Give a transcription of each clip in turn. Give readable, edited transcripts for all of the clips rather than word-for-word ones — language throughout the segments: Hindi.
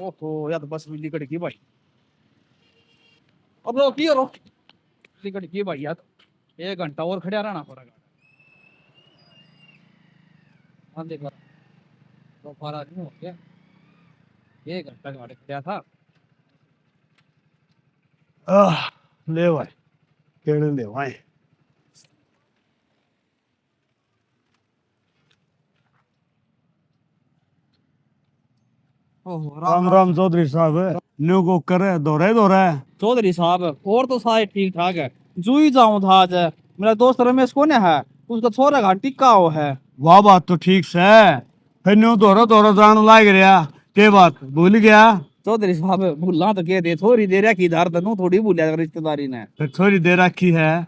ओहो यार बस बिजली कट गई भाई। अब लो की करो, बिजली कट गई भाई यार। 1 घंटा और खड़ा रहना पड़ेगा। हाँ देखो दोपहर नहीं हो गया, 1 घंटा गाड़ी खड़ा था। आह, ले भाई केड़े ले भाई। ओहो राम राम चौधरी साहब। न्यू को करे दोहरा दोहरा है। चौधरी साहब और तो सारे ठीक ठाक है। जू ही जाऊं था आज, मेरा दोस्त रमेश कौन है, उसका छोरा घाट टिक्का हो है। वाह बात तो ठीक से है। फिर न्यू दोहरा दोहरा जान लाग रहा के बात भूल गया। चौधरी साहब भूलना तो कह दे, थोड़ी देर की धार तनु थोड़ी भूलिया रिश्तेदारी ने। फिर थोड़ी देर रखी है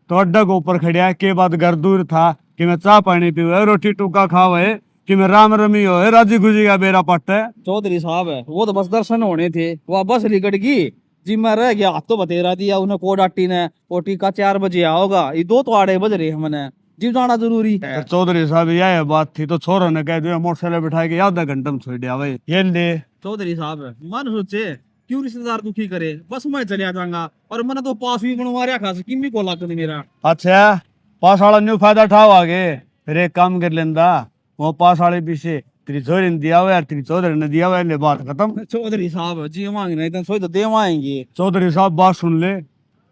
तो अड्डा के ऊपर खड़िया के बाद घर दूर था कि मैं चाह पानी पीवे रोटी टुका खावे कि मैं राम रमी हो राजी गुजी का बेरा पट है। चौधरी साहब वो तो बस दर्शन होने थे, वह बस लिकट गई। जी मैं रह गया, हाथ तो बतेरा दिया उन्हें कोड आटी ने। वो टीका 4 बजे आओगा, ये 2 तो आड़े बज रहे हमने। जी जाना जरूरी है। फिर चौधरी साहब यह बात थी तो छोरा ने कह दिया मोटरसाइकिल बिठा के आधा घंटा में छोड़ दिया भाई ये ले। चौधरी साहब मन सोचे क्यों रिश्तेदार दुखी करे, बस मैं चले जाऊंगा। और मैंने तो पास भी बनवा रहा खास किमी को लाग नहीं मेरा। अच्छा पास वाला न्यू फायदा उठाओ आगे। फिर एक काम कर लेंदा वो पास वाले पीछे तेरी छोरी ने दिया हुआ यार तेरी चौधरी ने दिया हुआ ले बात खत्म। चौधरी साहब जी मांग नहीं तो सोई तो देवाएंगे। चौधरी साहब बात सुन ले,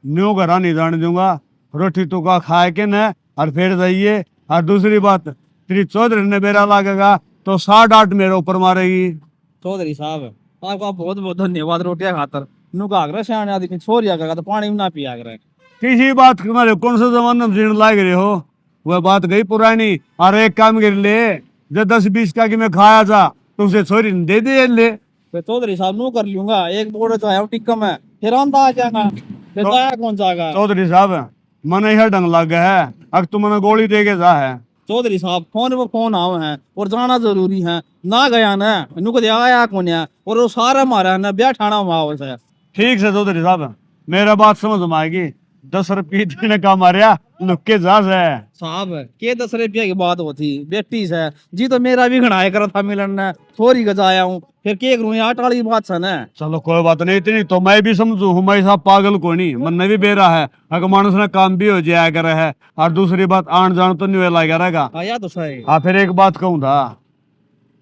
न्यू घर नहीं जाने दूंगा। रोटी टुका खाए के न और फिर जाइए। और दूसरी बात तेरी चौधरी ने बेरा लागेगा तो 8.5 मेरे ऊपर मारेगी। चौधरी साहब आपका बहुत बहुत धन्यवाद रोटियां खातर। नुका आगरा सियाने आदमी छोरिया का तो पानी भी ना पिया करे। किसी बात तुम्हारे कौन सा जमाना में जीने लाग रहे हो, वह बात गई पुरानी। और एक काम कर ले जो 10-20 का कि मैं खाया था तो उसे छोरी ने दे दे ले। फिर चौधरी साहब नू कर लूंगा, एक बोर्ड तो है टिक्का में फिर आंदा आ जाएगा। फिर तो- जाया कौन जाएगा। चौधरी साहब मन यह ढंग लग गया है अब तुम मैंने गोली दे के जा है। चौधरी साहब फोन पे फोन आओ हैं और जाना जरूरी है। ना गया ना नुक दे आया कौन है और वो सारा मारा ना ब्याह ठाना हुआ से। ठीक से चौधरी साहब मेरा बात समझ में आएगी। 10 रुपये देने का मारिया लुक्के जा है। साहब के 10 रुपया की बात होती बेटी से। जी तो मेरा भी घनाया करा था मिलन ने, थोड़ी गजाया हूँ फिर के करूँ, आट वाली बात से ना। चलो कोई बात नहीं, इतनी तो मैं भी समझू हूँ। मैं साहब पागल को नहीं मन भी बेरा है अगर मानुस ने काम भी हो जाया करे है। और दूसरी बात आन जान तो नहीं लगा रहेगा। आया तो सही। हाँ फिर एक बात कहूँ था,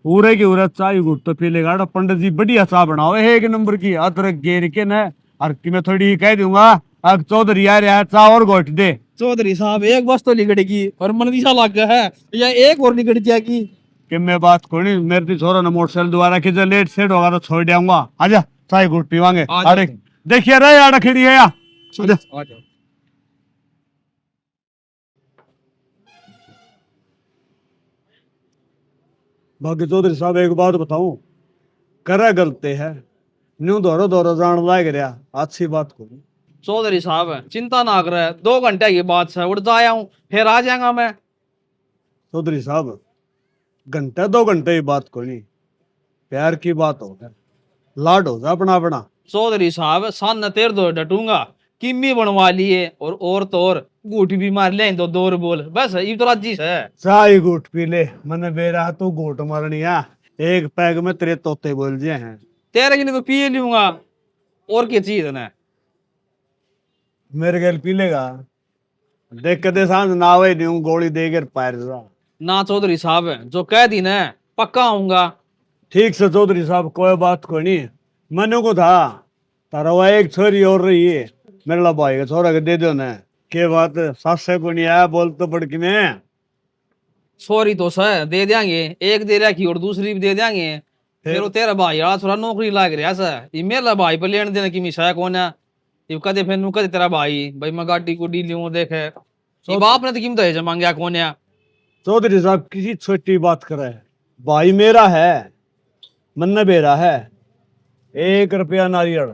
पूरे की पूरे चाय गुट तो पी लेगा पंडित जी बढ़िया चाय बनाओ 1 नंबर की अदरक गेर के न। और कि मैं थोड़ी कह दूंगा अब चौधरी आ रहा है चाय और घोट दे। चौधरी साहब एक बस तो निकटेगी और मन दिशा लग गया है या एक और निकट जाएगी। कि मैं बात को नहीं मेरे दी छोरा ने मोटरसाइकिल दोबारा खींचा लेट सेट होगा तो छोड़ दूंगा। आजा चाय गुट पीवांगे। अरे देखिए रे यार खड़ी है या आजा। आ जाओ। बाकी चौधरी साहब एक बात बताऊं, करे गलते है न्यू दोरो दोरो जान लाग रहा अच्छी बात को नहीं। चौधरी साहब चिंता ना करे, 2 घंटे की बात से उठ जाया हूँ फिर आ जाएगा मैं। चौधरी साहब घंटे 2 घंटे की बात को नहीं, प्यार की बात हो है लाड हो जा अपना अपना। चौधरी साहब सन न तेर दो डटूंगा, किम्मी बनवा लिए और तो और गूठी भी मार ले तो दौर बोल बस ये तो राजी से। चाय घूट पी ले मन बेरा तू घूट मारनी है। एक पैग में तेरे तोते बोल जे हैं। तेरे के लिए तो पी लूंगा और क्या चीज है ना। मेरे गैल पी लेगा देख के दे सांझ ना आवे नहीं गोली दे के पैर जा। ना चौधरी साहब जो कह दी ना पक्का आऊंगा। ठीक से चौधरी साहब कोई बात को नहीं। मनु को था तारा वह एक छोरी और रही है मेरे ला भाई का छोरा के दे दो ना। के बात सास से को नहीं आया बोल तो पड़ की मैं। सॉरी तो सर दे देंगे, एक दे रखी और दूसरी भी दे देंगे। फिर वो तेरा भाई यार थोड़ा नौकरी लाग रहा सर, ये मेरा भाई पर लेने देने की मिशा कौन है। ये कदे फिर नु कदे तेरा भाई मैं गाड़ी को डी लूं देखे ये बाप ने तो कीमत है मांगया कौन है। चौधरी साहब किसी छोटी बात करे भाई मेरा है मन बेरा है 1 रुपया नारियल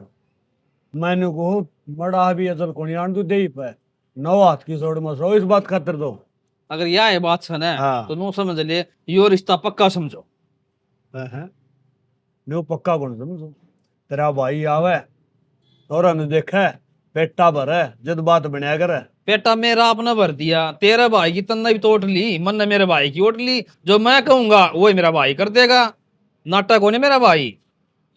मैंने को बड़ा भी असल को नहीं आन तू दे ही पे 9 हाथ की सोड़ मसो इस बात खातर दो। अगर यह है बात सुन है हाँ। तो नो समझ ले यो रिश्ता पक्का समझो। है नो पक्का कौन समझो तेरा भाई आवे तोरा ने देखा पेटा भर है जद बात बनया करे। बेटा मेरा अपना भर दिया, तेरे भाई की तन्ना भी तोड़ ली, मन ने मेरे भाई की ओट ली। जो मैं कहूंगा वही मेरा भाई कर देगा, नाटक होने मेरा भाई।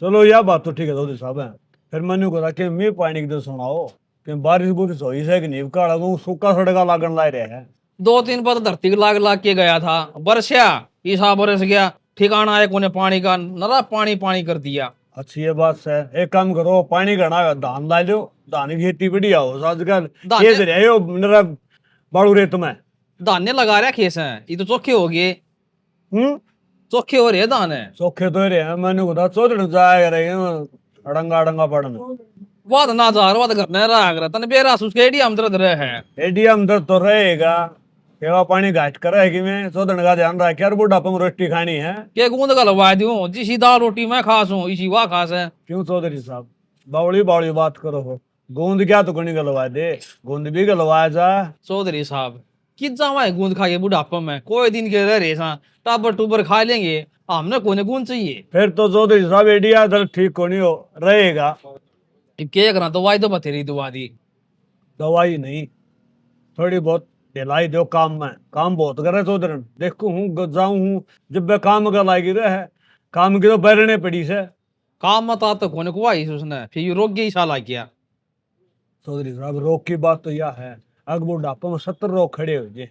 चलो यह बात तो ठीक है चौधरी साहब है। फिर मैंने कहा कि मैं पानी की तो सुनाओ कि बारिश बुरिश हुई से कि नहीं काड़ा वो सूखा सड़का लागन ला रहे हैं। 2-3 बार धरती लाग लाग के गया था, बरसिया ईसा बरस गया, ठिकाना है कोने पानी का, नरा पानी पानी कर दिया। अच्छी ये बात है। एक काम करो पानी घना धान ला लो, धान की खेती बढ़िया हो आजकल धान ये रहे हो मेरा बाड़ू रे तुम्हें। धान्य लगा रहा खेस है, ये तो चोखे हो गए, चोखे हो रहे धान है। चौखे तो रहे हैं मैंने कहा चौधरी जाया करेंगे अड़ंगा अड़ंगा पड़न। वाद ना जार वाद करने रहा कर तने बेरा उसके एडियम दर्द रहे है। एडीएम दर तो रहेगा केवा पानी घाट कर है कि मैं चौधरी का ध्यान रख यार बुढ़ापा में रोटी खानी है। के गूंद का लवा दूं जिसी दाल रोटी मैं खास हूं इसी वाह खास है। क्यों चौधरी साहब बावड़ी बावड़ी बात करो हो। गूंद क्या तो कोनी गलवा दे, गूंद भी गलवाया जा। चौधरी साहब कित जावा है गूंद खा के बुढ़ापा में, कोई दिन के रह रहे सा टाबर टूबर खा लेंगे, हमने कोने गूंद चाहिए। फिर तो चौधरी साहब एडिया दर ठीक कोनी हो रहेगा। अब क्या करा दवाई तो बतेरी दवा दी। दवाई नहीं थोड़ी बहुत ढिलाई दो काम में, काम बहुत करे चौधरी देखू हूँ जाऊं हूँ जब मैं काम का लागी रहे काम की तो बैरने पड़ी से। काम मत आता कोने को आई उसने फिर ये रोग गई साला किया। चौधरी साहब रोग की बात तो यह है अग बुढ़ापा में 70 रोग खड़े हो गए।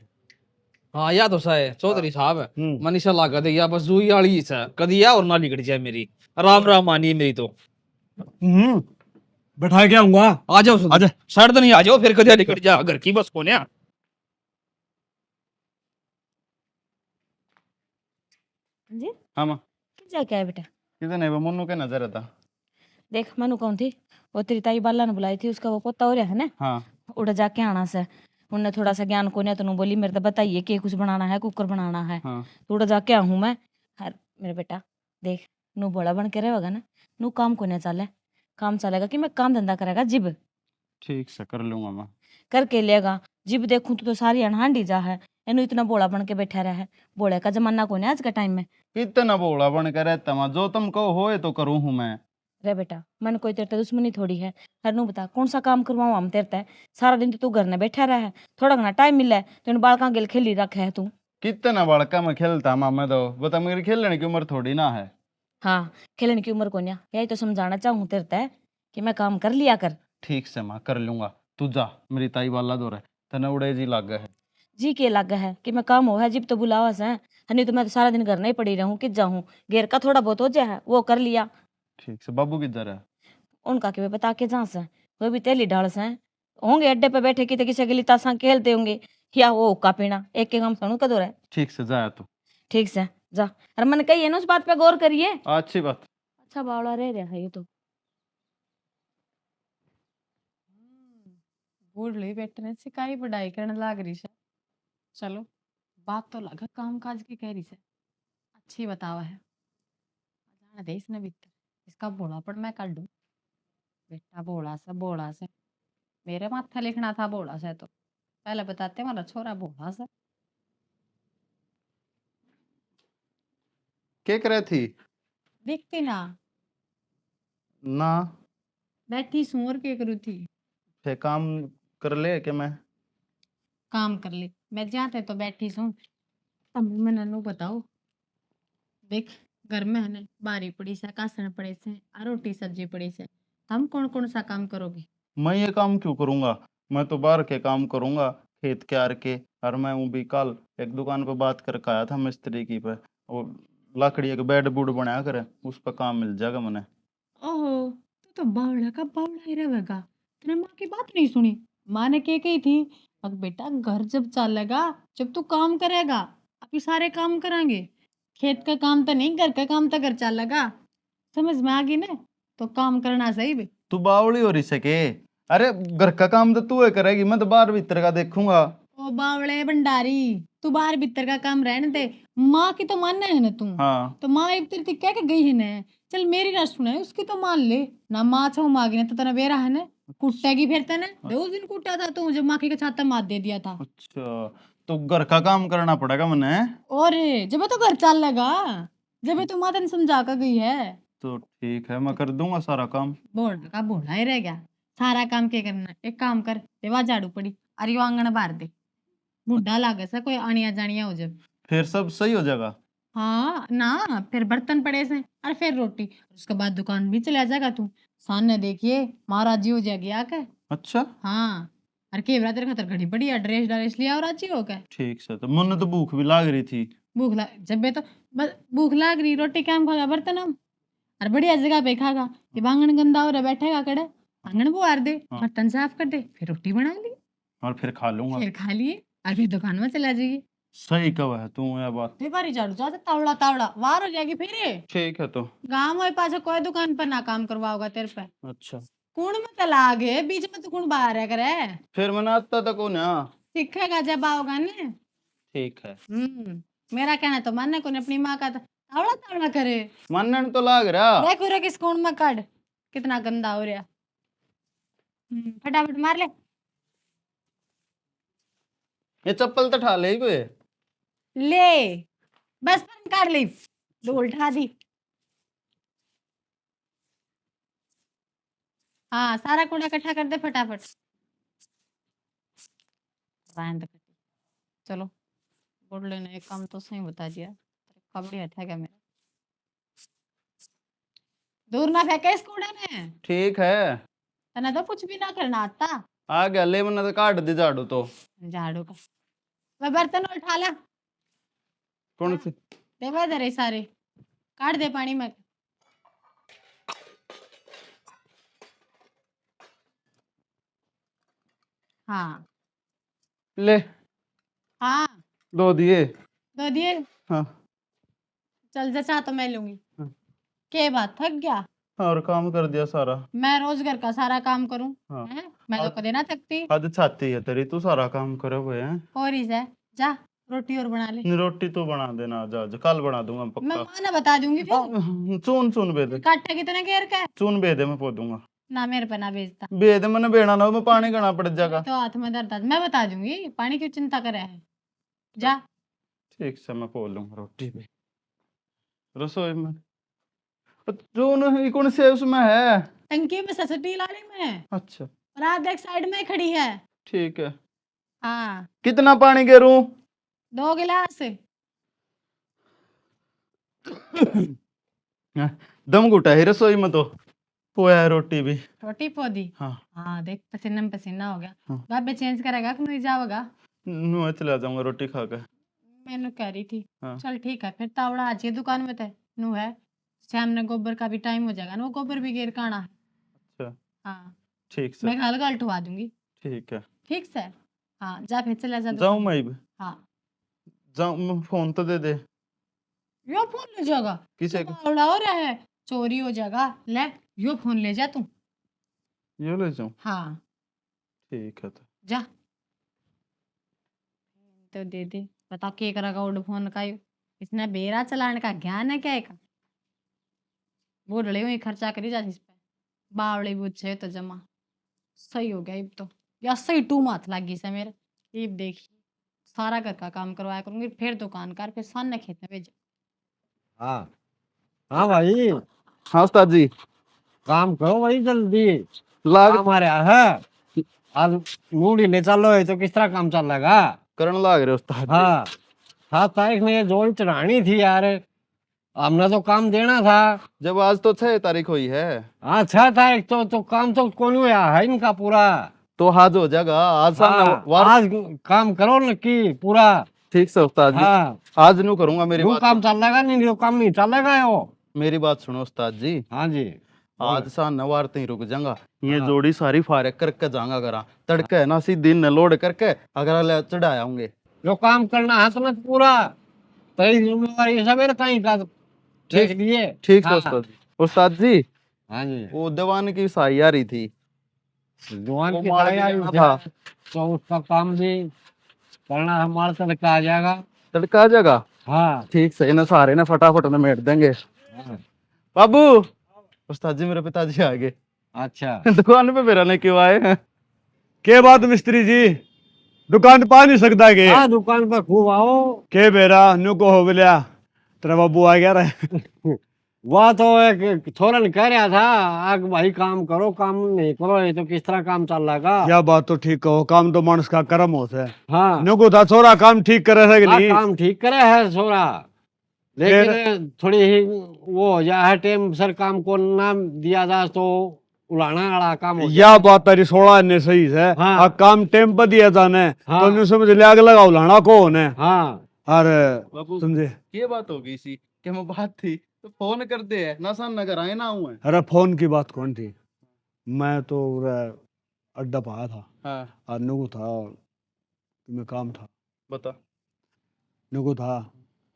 हाँ या तो सही चौधरी साहब हम्म। मनीषा लागा दे या बस जुई वाली सा कदी या और ना बिगड़ जाए मेरी। राम राम मानिए मेरी तो। बैठा के आऊंगा। आ जाओ सुन आजा। सर्द नहीं आ जाओ फिर कदिया निकल जा घर की बस कोने। जी हाँ माँ जा क्या है बेटा? किधर नहीं वो मुन्नू के नजर था। देख मनु कौन थी वो तेरी ताई बाला ने बुलाई थी उसका वो पोता हो रहा है ना हाँ उड़ा जाके आना से उनने थोड़ा सा ज्ञान को ने तो बोली मेरे तो बताइए कि कुछ बनाना है कुकर बनाना है हाँ तो उड़ा जाके आहूँ मैं। हर मेरे बेटा देख नू बड़ा बन के रहेगा ना नू काम को नहीं चले काम चलेगा कि मैं काम धंधा करेगा जिब ठीक से कर लूंगा माँ। करके लेगा जिब देखूं तो सारी अनहांडी जा है एनु इतना बोला बन के बैठा रहा है। बोले का जमाना को नहीं आज के टाइम में। कितना बोला बन कर रहता माँ जो तुम कहो होए तो करूँ हूँ मैं। रे बेटा मन कोई तेरे ते दुश्मनी थोड़ी है। हर नू बता कौन सा काम करवाऊं हम तेरे ते? सारा दिन तो तू घर में बैठा रहा है थोड़ा घना टाइम मिला है तो इन बालका गेल खेली रखा है तू। कितना बड़का मैं खेलता माँ मैं तो बता मेरी खेलने की उम्र थोड़ी ना है। हाँ खेलने की उम्र को नहीं यही तो समझाना चाहूँ तेरे ते कि मैं काम कर लिया कर। ठीक से माँ कर लूंगा तू जा मेरी ताई वाला दो रहे तने उड़े जी लग गए है। जी के लग है कि मैं काम हो है जिब तो बुलावा से नहीं तो मैं तो सारा दिन घर नहीं पड़ी रहूं कि जाऊं घेर का थोड़ा बहुत हो जाए वो कर लिया। ठीक से बाबू किधर है। उनका कि बता के जहाँ से वो भी तेली डाल से होंगे अड्डे पे बैठे कि किसी के लिए तासा खेलते होंगे या वो हुक्का पीना एक के काम सुनू कदो रहे। ठीक से जाया तू। ठीक से जा अरे मैंने कही है ना उस बात पे गौर करिए। अच्छी बात। अच्छा बावड़ा रह रहा है ये तो। बूढ़ी बैठने से काई पढ़ाई करने लाग रही है। चलो बात तो लगा काम काज की कह रही है अच्छी बतावा है जाने दे इसने भीतर इसका भोलापन मैं कर दूं। बेटा भोला से मेरे माथा लिखना था भोला से तो पहले बताते वाला छोरा भोला से। क्या कर रही थी। दिखती ना ना बैठी सूर के करू थी। फिर काम कर ले के मैं काम कर ले मैं जाते तो बैठी सू तब मैं नन्नू बताओ देख घर में है ना बारी पड़ी से कासन पड़े से आ रोटी सब्जी पड़ी से हम कौन कौन सा काम करोगे। मैं ये काम क्यों करूंगा। मैं तो बाहर के काम करूंगा खेत के आर के। और मैं वो भी कल एक दुकान पे बात करके आया था मिस्त्री की पे वो लकड़ी के बेड बूड बनाया करे उस पर काम मिल जाएगा मैंने। ओहो तू तो बावड़ा का बावड़ा ही रहेगा तेरे माँ की बात नहीं सुनी। माँ ने क्या कही थी अब बेटा घर जब चलेगा जब तू काम करेगा अभी सारे काम करेंगे खेत का काम तो नहीं घर का काम तो घर चलेगा समझ में आ गई ना तो काम करना सही बे। तू बावली हो रही सके। अरे घर का काम तो तू है करेगी मैं तो बाहर भीतर का देखूंगा। ओ बावड़े भंडारी तू बाहर भीतर का काम रहने दे माँ की तो मानना है ना तू। हाँ तो माँ एक तेरी कह के गई है ना चल मेरी ना सुने उसकी तो मान ले ना माँ छो मांगी तो तेरा बेरा है ना कुटेगी फिर तेने दे उस दिन कुटा था तू जब माँ की का छाता मार दे दिया था। अच्छा तो घर का काम करना पड़ेगा मैंने। और जब तो घर चल लगा जब तो माँ तेने समझा कर गई है। तो ठीक है मैं कर दूंगा सारा काम। बोलना का बोला ही रह गया सारा काम क्या करना एक काम कर देवा झाड़ू पड़ी अरे वो आंगन बाहर दे बुढ़ा लागे सा कोई आनिया जानिया हो जब फिर सब सही हो जाएगा। हाँ ना, फिर बर्तन पड़े से और फिर रोटी, उसके बाद दुकान भी चला जाएगा तू। सामने देखिए महाराज जी हो जाएगी आके। अच्छा हाँ, और के तेरे खातर घड़ी पड़ी है, ड्रेस ड्रेस लिया और राजी हो के। ठीक से, तो मन तो भूख भी लाग रही थी। भूख लग जब बे तो बस भूख लाग रही, रोटी क्या खागा बर्तन हम, और बढ़िया जगह पे खागा। ये बांगन गंदा हो रहा बैठेगा कड़े, आंगन बुआर दे, हाँ। बर्तन साफ कर दे, फिर रोटी बना ली, और फिर खा लूंगा। फिर खा लिए और फिर दुकान में चला जाएगी। सही कब है तू यह बात। फिर बारी झाड़ू चाहते तावड़ा तावड़ा वार हो जाएगी फिर ये। ठीक है तो। गाँव में पाछे कोई दुकान पर ना काम करवाओगा तेरे पे। अच्छा कौन में चला आगे बीच में तो कौन बाहर है करे, फिर मैं आता तो कौन है। सीखेगा जब आओगा ने। ठीक है। मेरा कहना तो मानने को अपनी माँ का तावड़ा तावड़ा करे। मानने तो लाग रहा। देखो रे किस कौन में काट कितना गंदा हो रहा। फटाफट मार ले। ये चप्पल तो ठा ले बे। ले बस पर काट ली, दो उल्टा दी। हाँ सारा कूड़ा इकट्ठा कर दे फटाफट। चलो बुढ़ले ने एक काम तो सही बता दिया, कपड़े हटा गया मेरा। दूर ना फेंके इस कूड़े में। ठीक है। तना तो कुछ भी ना करना आता। आ गया ले, मैंने तो काट दी झाड़ू तो। झाड़ू का वह बर्तन उठा ला। कौन सी। देवा दे रहे सारे, काट दे पानी में। हाँ ले हाँ दो दिए। दो दिए। हाँ चल जा, चाह तो मैं लूंगी। हाँ। के बात थक गया। और काम कर दिया सारा। मैं रोज घर का सारा काम करूं हाँ। हैं? मैं तो कदे ना थकती। हद छाती है तेरी, तू सारा काम करे हुए हैं। और ही है, जा रोटी और बना ले। रोटी तो बना देना, आज कल बना दूंगा मैं पक्का। माँ ना बता दूंगी फिर। चून चून बेदे। काटे कितने घेर के चून बेदे मैं पो दूंगा। ना मेरे पे ना भेजता। बेदे मैंने बेना ना, मैं पानी गना पड़ जाएगा। तो हाथ में दर्द मैं बता दूंगी, पानी की चिंता करे है। जा ठीक से मैं पो लूंगा रोटी भी। रसोई में चून कौन से उसमें है। टंकी में ससटी लाली में। अच्छा और आप देख साइड में खड़ी है। ठीक है। हाँ कितना पानी गेरूं। 2 गिलास। दम घुटा है रसोई में तो। पोया है रोटी भी। रोटी पौधी। हाँ हाँ देख पसीना में पसीना हो गया। हाँ। बाबे चेंज करेगा कि नहीं जाओगा। मैं चला जाऊंगा रोटी खा के। मैंने कह रही थी हाँ। चल ठीक है फिर तावड़ा आज ये दुकान में थे नू है। शाम ने गोबर का भी टाइम हो जाएगा ना, वो गोबर भी घेर काना है। अच्छा हाँ ठीक से। मैं घाल घाल ठुआ दूंगी। ठीक है। ठीक से। हाँ जा फिर चला जा जाऊं दुकान। मैं भी। हाँ जाऊं, फोन तो दे दे। यो फोन ले जाएगा। किसे का। तावड़ा हो रहा है, चोरी हो जाएगा। ले यो फोन ले जा तू। ये ले जाऊं। हाँ ठीक है तो। जा तो दे दे। बता के करेगा वो फोन का यो। इसने बेरा चलाने का ज्ञान है क्या है का। वो लड़े हुए खर्चा करी जा इस पे। बावड़े बुझे तो जमा सही हो गया इब तो, या सही टू माथ लगी से मेरे। इब देखी सारा घर का काम करवाया करूंगी, फिर दुकान कर, फिर सामने खेत में भेजा। हाँ हाँ भाई, हाँ उस्ताद जी। काम करो भाई जल्दी। लाग काम आ रहा है आज। मूडी ले चलो है तो किस तरह काम चल रहा। करण लाग रहे उस्ताद जी। हाँ 7 तारीख में ये जोड़ी चढ़ानी थी यार, हमने तो काम देना था। जब आज तो 6 तारीख हुई है। हाँ 6 तारीख तो काम तो कौन हुआ है इनका पूरा। तो आज हो जाएगा। आज हाँ, आज काम करो न की पूरा। ठीक से उस्ताद जी। हाँ आज नू करूंगा मेरी वो बात। काम चलेगा नहीं तो काम नहीं चलेगा वो। मेरी बात सुनो उस्ताद जी। हाँ जी आज सा नवार ही रुक जाऊंगा। ये हाँ। जोड़ी सारी फारक करके जाऊंगा करा तड़के है ना, सीधी न लोड करके अगर ले चढ़ाया होंगे। जो काम करना है तुम्हें पूरा, तेरी जिम्मेवारी सवेरे कहीं का देख लिए। ठीक है हाँ। उस्ताद जी। उस्ताद जी हाँ जी वो दीवान की साई आ रही थी। जवान वो की माल साई भी आई लेना है, था। तो उसका काम भी करना है, हमारे तड़का आ जाएगा। तड़का आ जाएगा। हाँ ठीक से इन सारे ने फटाफट में मेट देंगे। हाँ। बाबू उस्ताद जी मेरे पिताजी आ गए। अच्छा दुकान पे मेरा ने क्यों आए हैं। के बात मिस्त्री जी, दुकान पा नहीं सकता के। हाँ दुकान पर खूब आओ के बेरा नु को हो गया तेरा बाबू आ गया रहे। वह तो एक थोरन कह रहा था आग भाई काम करो, काम नहीं करो ये तो किस तरह काम चल रहा। क्या बात तो ठीक कहो, काम तो मानस का कर्म होता है। हाँ नुको था छोरा काम ठीक करे है कि नहीं। काम ठीक करे है छोरा, लेकिन थोड़ी ही वो हो जाए टाइम सर काम को नाम दिया जाए तो उड़ाना वाला काम हो या बात तारी 16 ने सही है। हाँ। आ काम टेम पर दिया जाने हाँ। तो न्यू समझ ले आग लगाओ लाना को होने। हाँ अरे बाबू समझे। ये बात हो गई सी कि मैं बात थी तो फोन कर दे है ना सन नगर आए ना हूँ है। अरे फोन की बात कौन थी, मैं तो अड्डा पाया था हाँ और नुगु था मैं काम था, बता नुगु था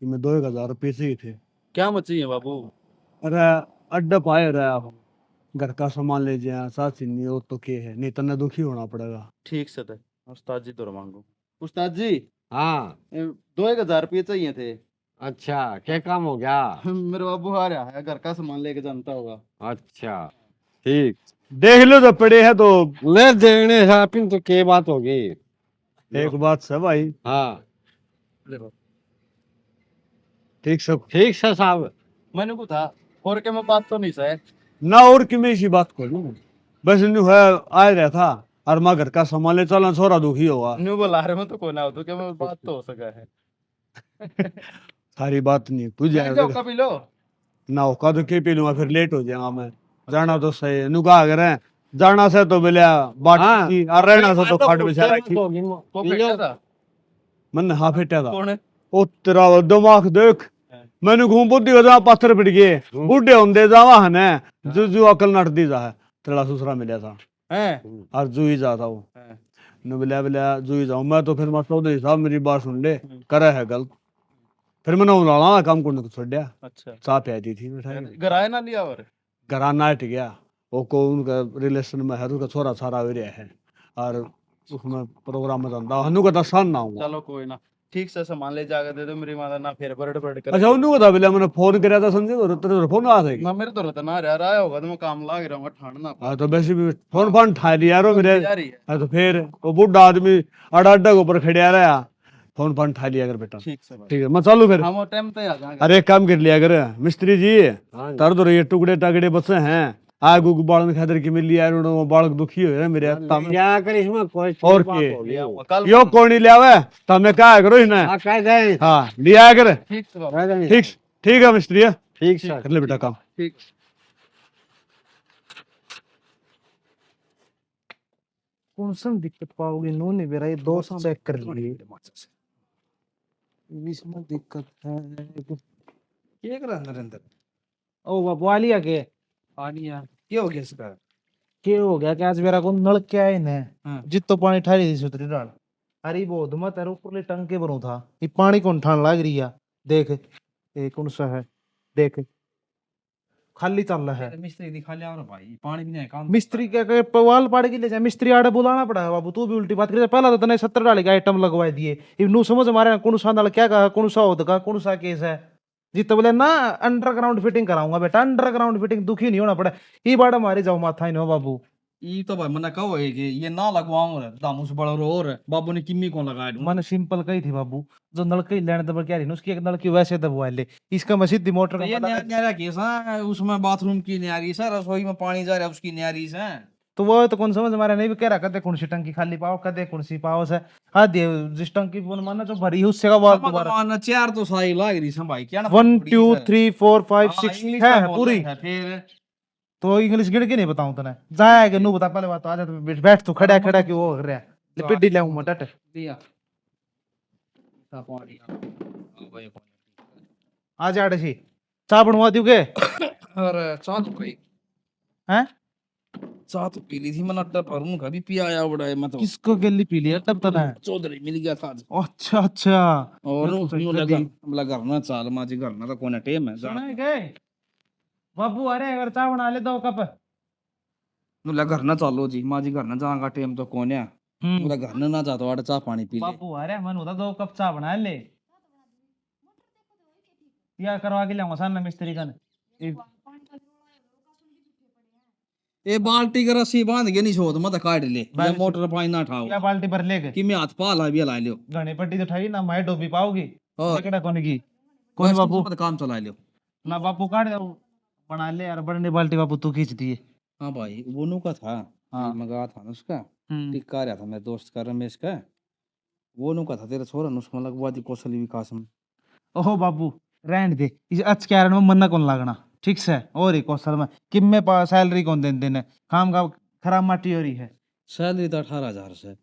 कि मैं 2000 रुपये से ही थे। क्या मची है बाबू। अरे अड्डा पाए रहे आप, घर का सामान ले जाए साथ ही नहीं हो तो के है, नहीं तो दुखी होना पड़ेगा। ठीक से थे उस्ताद जी तो मांगू। उस्ताद जी हाँ 2000 रुपये चाहिए थे। अच्छा क्या काम हो गया? मेरे बाबू आ रहा है घर का सामान लेके जानता होगा। अच्छा ठीक देख लो तो पड़े है तो। ले देने से तो क्या बात होगी? एक बात से भाई हाँ ठीक सब ठीक से साहब। मैंने को था और के मैं बात तो नहीं सह ना और कि मैं इसी बात को लूं, बस न्यू है आ रहा था और माँ घर का सामान ले चला, छोरा दुखी होगा। न्यू बोला रहे मैं तो कोई ना हो तो क्या मैं बात तो हो सका है। सारी बात नहीं पूछ जाओ जाएगा कभी लो ना होगा तो क्या पी लूंगा, फिर लेट हो जाएगा मैं। जाना तो सही नुका अगर है, जाना से तो बोलिया बाट हाँ। की और रहना से तो खाट बिछा रखी। को फेंका था मन हाँ फेटा था। कौन है। ओ तेरा दिमाग देख, हाँ। मैंने घूम बुद्धि हो जा पत्थर पिट गए बुढ़े होंदे जावा हने जो जो अकल नट दी जा है। तेरा ससुरा मिला था हैं और जुई जाता वो हैं। नु बोला बोला जुई जाऊं मैं तो फिर मैं चौधरी साहब मेरी बात सुन ले करे है गलत, फिर मैंने उलाना काम करने को छोड़ दिया। अच्छा चाह प्यादी थी मिठाई घर आए ना लिया और घराना हट गया वो को उनका रिलेशन में है तो उनका छोरा सारा हो रहा है और उसमें प्रोग्राम में धंधा हनु का दसान ना हुआ। चलो कोई ना ठीक से सामान ले जाकर दे दो मेरी माता ना फिर बरड़ बरड़ कर। अच्छा उन्होंने बता बोला मैंने फोन कराया था संजय तो तेरे फोन आ था ना मेरे तो रहता ना यार आया होगा तो मैं काम लाग रहा हूँ ठंड ना हाँ तो वैसे भी फोन फोन ठा लिया यारो मेरे। जा रही है। हाँ तो फिर वो बुढ़ा आदमी अड्डा अड्डा के ऊपर खड़े रहा, फोन फोन ठा लिया कर बेटा। ठीक से भाई ठीक है मैं चालू फिर। हम टाइम पे आ जाएंगे। अरे एक काम कर लिया कर मिस्त्री जी, हाँ तार तो ये टुकड़े टाकड़े बचे हैं आग उग बालन खातर की मिल लिया वो बालक दुखी हो मेरे तम क्या कर इसमें कोई और बात के? होगी। कल यो कोणी लियावे तमे क्या करो इसने। हाँ कह दें हाँ लिया कर। ठीक से बाबा। कह दें। ठीक ठीक है मिस्त्री ठीक सर कर ले बेटा काम। ठीक कौन सा दिक्कत पाओगे नो नहीं बेरा ये दो चेक कर लिए इसमें दिक्कत है। क्या कर रहा है नरेंद्र? ओ बाबू आ लिया के पानी यार क्या हो गया इसका? क्या हो गया कि आज मेरा को नल क्या है ने हाँ। जितो पानी ठारी दी सुतरी डाल अरे बहुत मत है ऊपर ले टंके भरू था ये पानी कौन ठान लाग रही है देख ये कौन सा है देख खाली चल रहा है। मिस्त्री दिखा लिया और भाई पानी भी नहीं है काम। मिस्त्री क्या करे पवाल पाड़ के ले जाए मिस्त्री आड़े बुलाना पड़ा है बाबू तू भी उल्टी बात कर पहला तो तने 70 डाले का आइटम लगवा दिए ये नू समझ मारे कौन सा डाल क्या कहा कौन सा होता कौन सा केस है जी तो बोले ना अंडरग्राउंड फिटिंग कराऊंगा बेटा अंडरग्राउंड फिटिंग दुखी नहीं होना पड़ा ये बाड़ा मारे जाओ माथा ही नो बाबू ये तो भाई मैंने कहो है कि ये ना लगवाऊं रे दामू से बड़ा और बाबू ने किम्मी कौन लगाया दूं? मन सिंपल कही थी बाबू जो नलके लेने दबर क्या रही उसकी एक नलकी वैसे दबवा ले इसका मैं सीधी मोटर तो का ये पता नया है। नया केस है उसमें बाथरूम की न्यारी है रसोई में पानी जा रहा है उसकी न्यारी है। तो वो तो कौन समझ हमारा नहीं भी कह रहा कदे कौन सी टंकी खाली पाओ कदे कौन सी पाओ से हाँ दे जिस टंकी बोल माना जो भरी है उससे का बात दोबारा मान चार तो सारी लाग रही है भाई क्या ना 1 2 3 4 5 हाँ, 6 इंग्लिश है में बोल पूरी रहे हैं, फिर तो इंग्लिश गिन के नहीं बताऊं तने जाएगा नु बता पहले बात आ जा तो बैठ तू खड़ा खड़ा कि वो कर रहा है ले पिड्डी ले मैं टट दिया सा पानी हाँ भाई आ जा डसी चाय बनवा दियो के अरे चाह तो भाई हैं चाह तो पी ली थी मैंने अड्डा पर उनका भी पिया आया बड़ा है मैं तो किसको गली पी लिया तब तक है चौधरी मिल गया था आज। अच्छा अच्छा और मैं तो यूं सोचा लगा कि- मतलब घर ना चाल माजी घर ना तो कोने टेम है सुना है के बाबू अरे अगर चाय बना ले दो कप मतलब घर ना चालो जी माजी घर ना जाएगा टेम तो कोने मतलब घर ना जातो आड़े चाह पानी पी ले। बापू अरे मन होता 2 कप चाय बना ले या करवा के लाऊंगा सामने मिस्त्री का ए बाल्टी का रस्सी बांध के नहीं छोड़ मत काट ले ये मोटर पानी ना ठाओ या बाल्टी भर लेके कि मैं हाथ पा ला भी ला लियो घने पट्टी तो ठाई ना माई डोबी पाओगी और लकड़ा कोने की कोई बस बापू मत काम चला लियो। ना बापू काट दो बना ले यार बड़ने बाल्टी बापू तू खींच दिए हाँ भाई वो नु का था हाँ। मंगा था ना उसका टिक्का रहा था मेरे दोस्त का रमेश का वो नु का था तेरा छोरा नु उसमें लगवा दी कौशल विकास में। ओहो बापू रहने दे इस अच्छ कारण में मन्ना कौन लागना ठीक से और एक कौशल में किम में सैलरी कौन देने देने काम का खराब माटी हो रही है सैलरी तो 18,000 से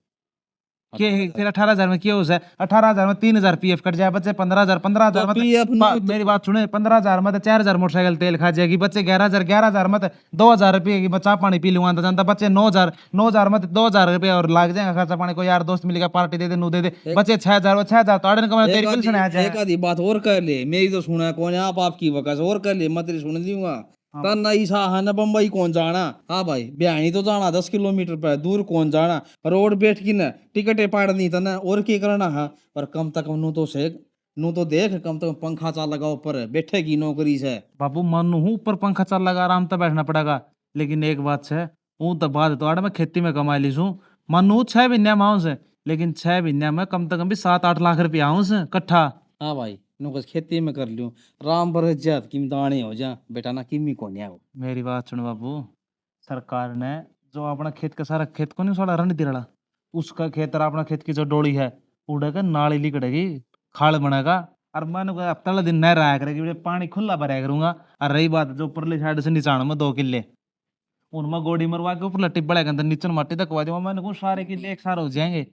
के फिर 18,000 में क्या हो जाए 18,000 में 3,000 पीएफ कट जाए बच्चे 15,000 15,000 तो में PF नहीं मेरी बात सुने 15,000 में तो 4,000 मोटरसाइकिल तेल खा जाएगी बच्चे 11,000 में तो 2,000 रुपये की चाय पानी पी लूंगा तो जानता बच्चे 9,000 में तो 2,000 रुपये और लाग जाएगा खर्चा पानी को यार दोस्त मिलेगा पार्टी दे दे नू दे दे बच्चे 6,000 तो आड़न का तेरी पेंशन आ जाए एक आधी बात और कर ले, मेरी तो सुना कौन है आप आपकी वकस और कर ले, मैं तेरी सुन लूंगा। तन्ना ईसा है ना बम्बई कौन जाना? हाँ भाई ब्याणी तो जाना 10 किलोमीटर पर दूर कौन जाना, रोड बैठ की ना टिकटें पाड़नी तना और क्या करना है। पर कम तक नू तो से नू तो देख कम तक पंखा चाल लगा ऊपर बैठेगी नौकरी से। बाबू मन हूँ ऊपर पंखा चल लगा आराम तो बैठना पड़ेगा लेकिन एक बात है हूँ तो बात तो आड़ मैं खेती में कमा ली हूँ मन हूँ 6 महीने में आऊँ से लेकिन 6 महीने में कम से कम भी 7-8 लाख रुपया आऊँ से कट्ठा। हाँ भाई नुकस खेती में कर लियो राम पर जात की दाने हो जा बेटा ना किमी को नहीं आओ। मेरी बात सुन बाबू सरकार ने जो अपना खेत का सारा खेत को नहीं सारा रन दिला उसका खेत और अपना खेत की जो डोली है उड़ेगा नाली लिकड़ेगी खाल बनेगा और मैंने कहा अब तला दिन नहीं रहा करेगी बेटे, पानी खुला भराया करूंगा। और रही बात जो ऊपरली साइड से नीचाण में 2 किले उनमें गोड़ी मरवा के ऊपर लट्टी बढ़ेगा अंदर नीचे माटी तकवा दूंगा मैंने कहा सारे किले एक सार हो जाएंगे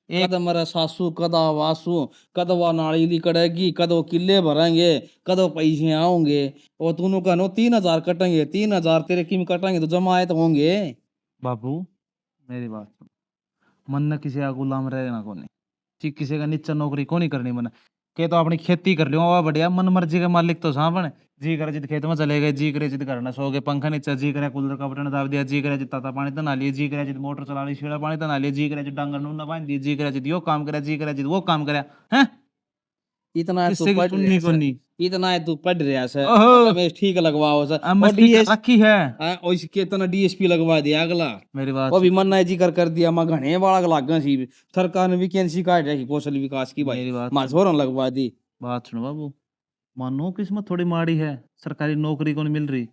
एक कद मरा सासू कदा वासू कद वा नाली लिकड़ेगी कद वो किले भरेंगे कद वो पैसे आओगे और तूने कहो 3,000 कटेंगे 3,000 तेरे किम कटेंगे तो जमा आए तो होंगे। बाबू मेरी बात सुन मन न किसी का गुलाम रहना को नहीं ठीक किसी का नीचा नौकरी को नहीं करनी मन के तो अपनी खेती कर लियो वाह बढ़िया मन मर्जी का मालिक तो सांपण जी करे जित खेत में चले गए जी करे जित घर न सो गए पंखा नीचे जी करे कूलर का बटन दाब दिया जी करे जित ताता पानी तना लिए जी करे जित मोटर चला ली शीड़ा पानी तना लिए जी करे जित डांगर नूना बांध दिए जी करे जित यो काम करे जी करे जित वो काम करे हैं इतना है तू किससे की पढ़ सुननी रहा को है नहीं इतना है तू पढ़ रहा है ओहो रमेश ठीक लगवाओ सर और मस्ती डीएस रखी है और इसके तना डीएसपी लगवा दिया अगला मेरी बात वो भी मन है जिक्र कर दिया मैं घने वाला लागा सी सरकार ने वैकेंसी काट रखी कौशल विकास की भाई मेरी बात मां छोरन लगवा दी। बात सुनो बाबू मानो किस्मत थोड़ी माड़ी है सरकारी नौकरी को नहीं मिल रही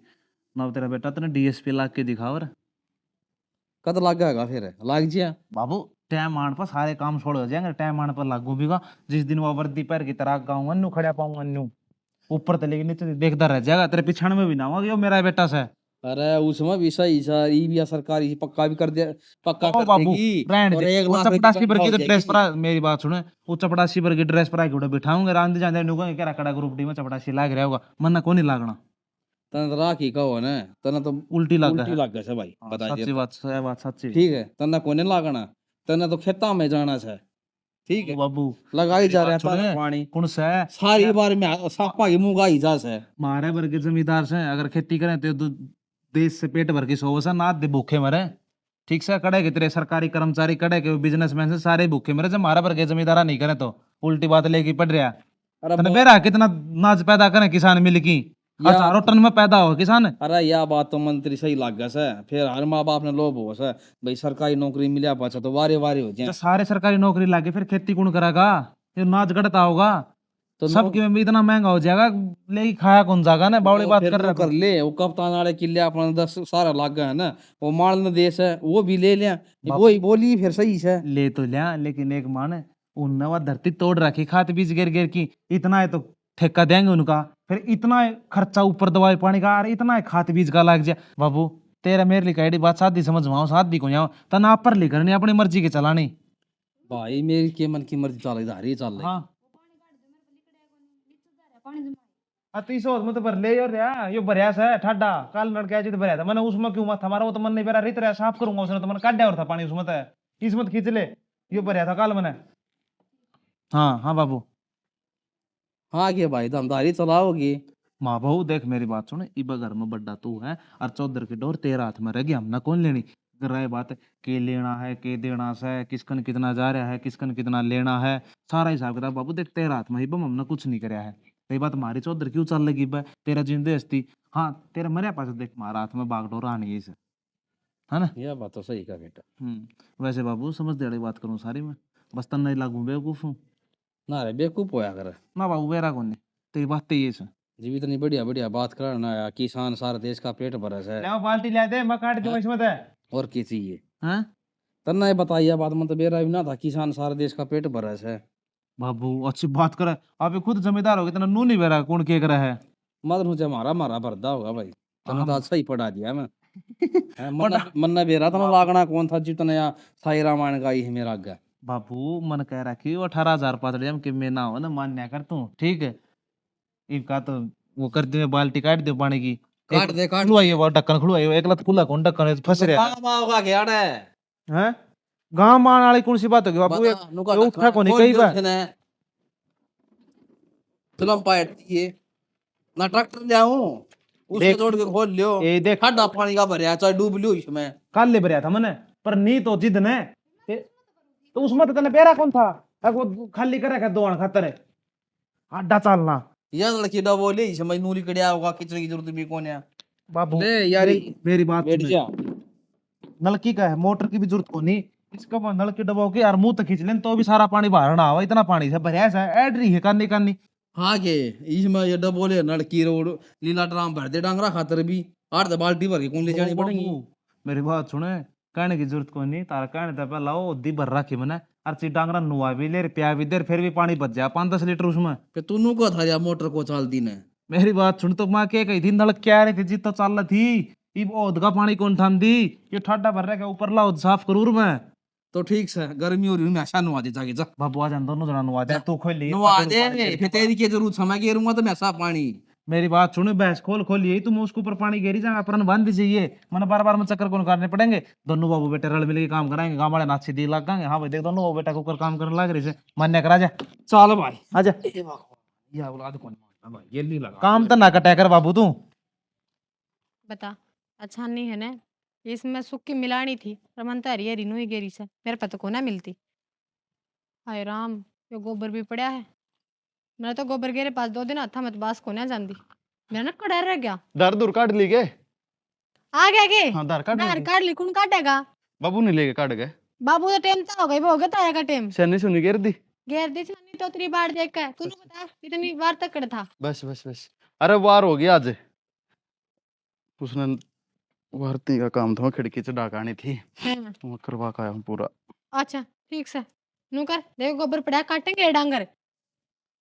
ना तेरा बेटा तेने डीएसपी लाग के दिखाओ रे कद लागेगा फिर लाग जिया बाबू टाइम आने पर सारे काम छोड़ हो जाएंगे टाइम आने पर लागू भी का जिस दिन वो वर्दी पैर की तरह गाऊंगा न्यू खड़ा पाऊंगा न्यू ऊपर तले के नीचे देखता रह जाएगा तेरे पिछाड़ में भी ना होगा यो मेरा बेटा से अरे उसमें भी सही सर ई भी सरकारी पक्का भी कर दिया पक्का ओ कर बाबू देगी रहने और दे 1 वो लाख रुपए चपटासी पर तनख्वाह की हो तो ड्रेस जाएगी। पर मेरी बात सुने वो चपटासी पर की ड्रेस पर आके बिठाऊंगे रांध जाने नुगा क्या कड़ा ग्रुप डी में चपटासी लाग रहा होगा मन को नहीं लागना तना तो राखी कहो ना तना तो उल्टी लग उल्टी लग गया भाई हाँ, बता सच्ची दिया बात सच्ची ठीक है तना को नहीं लागना तना तो खेता में जाना है ठीक है बाबू लगाई जा रहा है बात सुने, ताजा पानी कौन सा है सारी बार में सापा की मुंह गाई जा से मारे भर के जमींदार से अगर खेती करें तो देश से पेट भर के सो से ना दे भूखे मरे ठीक से कड़े के तेरे सरकारी कर्मचारी कड़े के बिजनेसमैन से सारे भूखे मरे जब मारा भर के जमींदारा नहीं करे तो उल्टी बात लेके पड़ रहा अरे तने बेरा कितना नाज पैदा करें किसान मिल की हजारों टन में पैदा हो किसान अरे यह बात तो मंत्री सही लग गया से फिर हर माँ बाप ने लोभ हो से भाई सरकारी नौकरी मिला पाचा तो वारे वारे हो जाए जब सारे सरकारी नौकरी लागे फिर खेती कौन करेगा ये नाच गढ़ता होगा तो सबकी में इतना महंगा हो जाएगा लेके खाया कौन जाएगा ना बावड़ी बात कर रहा कर ले वो कप्तान वाले किले अपना 10 सारा लाग गया है ना वो मालन देश है वो भी ले लिया वो ही बोली फिर सही से ले तो लिया लेकिन एक मान उनने वह धरती तोड़ रखी खाद बीज गिर गिर की इतना है तो ठेका देंगे उनका फिर इतना है खर्चा ऊपर दवाई पानी का और इतना है खाद बीज का लग जाए बाबू तेरा मेरे लिए कही बात शादी समझ में आओ शादी को जाओ तना आप पर लिखर नहीं अपनी मर्जी के चलानी भाई मेरी के मन की मर्जी चल रही चल रही हाँ अतिशोध में तो भर ले यार या यो भरिया से ठाडा काल लड़के जी तो भरिया था मैंने उसमें क्यों मत हमारा वो तो मन नहीं भरा रित रहा साफ करूंगा उसने तो मैंने काट दिया और था पानी उसमें तो इसमें खींच ले यो भरिया था काल मैंने हाँ हाँ बाबू हाँ के भाई दमदारी चलाओगी माँ बहू देख मेरी बात सुन इब घर में बड्डा तू है और चौधर की डोर तेरा हाथ में रह गया हमने कौन लेनी अगर रही बात है के लेना है के देना है किसकन कितना जा रहा है किसकन कितना लेना है सारा हिसाब किताब बाबू देख तेरा हाथ में ही बम हमने कुछ नहीं कराया है रही बात हमारी चौधर क्यों चल लगी बा तेरा जिंदे हस्ती हाँ तेरा मेरे पास देख हमारा हाथ में बागडोर आनी है इसे है ना यह बात तो सही का बेटा वैसे बाबू समझ दे बात करूँ सारी में बस तन नहीं लागू बेवकूफ हूँ ना रे बेवकूफ होया कर ना बाबू बेरा कौन नहीं तेरी बात तो ये है जी इतनी बढ़िया बढ़िया बात करना यार किसान सारा देश का पेट भरा है ले बाल्टी ले दे मैं काट दूंगा इसमें और क्या चाहिए हैं तन्ना ये बताइए बात मतलब मेरा भी ना था किसान सारा देश का पेट भरा है बाबू अच्छी बात करे, आप ये खुद जमींदार हो गए, इतना नू नहीं बेरा कौन के करा है। मत मुझे हमारा मारा भरदा होगा भाई, तने तो हम- अच्छा ही पढ़ा दिया मैं। मन्ना बेरा था ना लागना कौन था जितना या साई रामायण गाई है मेरा आगे। बाबू मन कह रहा कि 18,000 पातड़ी हम कि मैं ना हो ना मान्या कर तू, ठीक है। इनका तो वो कर दे, बाल्टी काट दे पानी की, काट दे काट खुलवाइए वो ढक्कन खुलवाइए, एक लत खुला कौन ढक्कन है, फंस रहा काम होगा क्या रे? है। गांव मान वाली कौन सी बात होगी बाबू, ये बता, नुका ये उठा को नहीं खोल कही दियो बा। उसने। तुलम पायट ये ना ट्रैक्टर ले आऊं उसके देख- जोड़ के खोल लियो। ये देख खड्डा पानी का भरया चाहे डूब लियो इसमें। काल ले भरया था मैंने, पर नी तो जिद ने तो उसमें तो तने पेरा कौन था, वो खाली करे का दोण खातर है अड्डा चालना। यह लड़की डबो ले इसमें नूरी कड़िया होगा, किचड़ी की जरूरत भी कौन है? बाबू ले यार मेरी बात बैठ सुन। जा। नलकी का है, मोटर की भी जरूरत को नहीं, इसका वो नलकी डबो के यार मुंह तक खींच लेन तो भी सारा पानी बाहर ना आवा, इतना पानी से भरया सा ऐड रही है कानी कानी। हाँ के इसमें ये डबो ले नलकी रोड लीला ड्राम भर दे डांगरा खातर भी 8 बाल्टी भर के कौन ले जानी पड़ेगी। बाबू, मेरी बात सुने, कहने की जरूरत को नहीं, तारा कहने था पहला वो दी भर रखी मैंने, हर चीज डांगरा नुआ भी ले प्या भी दे, फिर भी पानी बच जाए 5-10 लीटर उसमें। कि तू नु को था या मोटर को चालती ने। मेरी बात सुन, तो माँ के कही थी नलक क्या रही थी जी तो चाल थी, इब ओद का पानी कौन ठान दी, ये ठाडा भर रहा ऊपर लाओ साफ करूर मैं। तो ठीक से गर्मी हो रही मैं ऐसा नुआ दे जाके जा बाबू आ जान दोनों जना नुआ दे, तू खोल ली नुआ दे फिर तेरी की जरूरत समय घेरूंगा तो मैं ऐसा पानी। मेरी बात सुनो, भैंस खोल खोल यही तुम उसके ऊपर पानी घेरी जाएगा, अपन बांध दीजिए, मैंने बार बार में चक्कर कौन करने पड़ेंगे, दोनों बाबू बेटे रल मिल के काम कराएंगे, गाँव वाले नाची दी लग गए। हाँ भाई देख, दोनों बाबू बेटा के ऊपर काम करने लग रही से, मान्य करा जा, चल भाई आजा। ये औलाद कौन मारता भाई, ये नहीं लगा काम तो ना कटा कर बाबू तू। बता, अच्छा नहीं है ना, इसमें सुक्की मिलानी थी पर मन तो हरी हरी नुई गेरी से मेरे पे तो को ना मिलती। हाय राम, ये गोबर भी पड़ा है, मेरा तो गोबर गेरे पास 2 दिन था, मैं तो बास को ना जानती, मेरा ना कड़ा रह गया। दर दूर काट ली गए। आ गया के हाँ दर काट धार ली। काट ली, कौन काटेगा? बाबू नहीं लेके काट गए। बाबू तो टेम तो हो गई, वो हो गया ताया का टेम। सैनी सुनी गिर दी। घेर दी नहीं तो 3 बार देख के तूने बता इतनी बार तक कड़ था। बस बस बस, अरे वार हो गया आज, उसने वारती का काम था, खिड़की से डाकानी थी, हाँ, वो करवा का आया हूँ पूरा। अच्छा ठीक से नू कर, देखो गोबर पड़ा काटेंगे डांगर,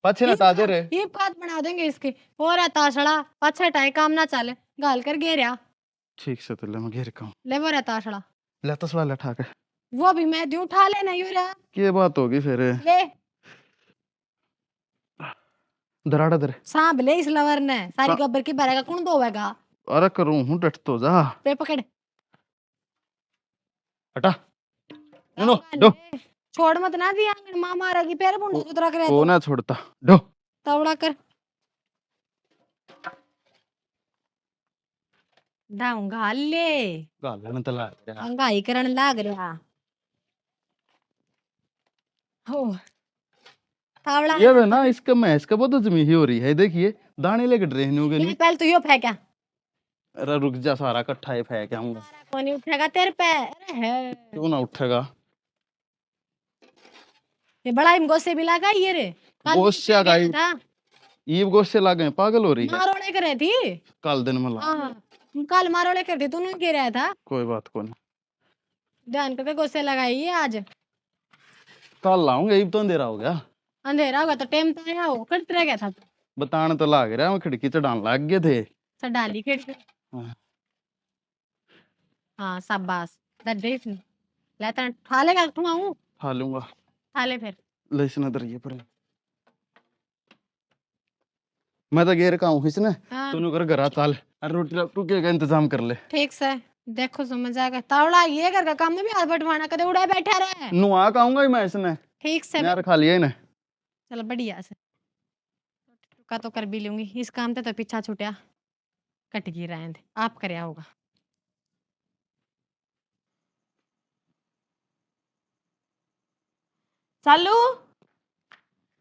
पछे ना ताजे रे। ये बात बना देंगे इसके, और है ताशड़ा पाछा टाई काम ना चले, गाल कर घेरिया ठीक से तो ले मैं घेर का हूँ। ले वो रहता ताशड़ा, ले तो सवाल उठा के, वो भी मैं दूं उठा लेना यू रहा ये बात होगी फिर। ले दराड़ा दर। सांप ले इस लवर ने सारी सा- गोबर की भरेगा कौन धोवेगा? अरे करूँ हूँ डट तो जा। पे पकड़ हटा नो आंगन डो ले, छोड़ मत ना दिया आंगन, मां मारेगी पैर बुंडा उतरा करे को तो ना छोड़ता डो। तवड़ा कर डाऊंगा ले गालन तला अंगाई करण लाग रहा हो तावड़ा। ये वे ना इसका मैस का बहुत जमी ही हो रही है, देखिए दाने लेके ड्रेन हो ये गए। पहले तो यो फेंका, अरे रुक जा, सारा इकट्ठा ही फेंक आऊंगा। कौन नहीं उठेगा तेरे पे? अरे है क्यों ना उठेगा? ये बड़ा इम गोसे भी लगा ये रे, कल गोस्या क्या गाई था? ईब गोश्त लागे पागल हो रही है। मारोड़े करे थी कल दिन में ला हाँ, कल मारोड़े करती तू नहीं कह रहा था, कोई बात को नहीं, ध्यान करके गोसे लगाई है आज। कल लाऊंगा, ईब तो अंधेरा हो गया। अंधेरा होगा तो टाइम तो आया हो, करते रह गया था तू। बताने तो लाग रहा, मैं खिड़की चढ़ान लग गए थे। सर डाली खिड़की हाँ। हाँ शाबाश दर देख लेता ठा लेगा ठुआऊं खा लूंगा। ठा ले फिर लहसुन दरिए पर मैं तो घेर का हूँ इसने, हाँ तूने कर घरा चाल, अरे रोटी टूके का इंतजाम कर ले। ठीक से देखो समझ आएगा, तावड़ा ये कर काम में भी हाथ बटवाना कदे उड़े बैठा रहे। नुआ कहूंगा ही मैं इसने, ठीक से यार खा लिया इन्हें। चल बढ़िया से का तो कर भी लूंगी, इस काम ते तो पीछा छूटा कट गई रहने दे, आप करया होगा। सालू,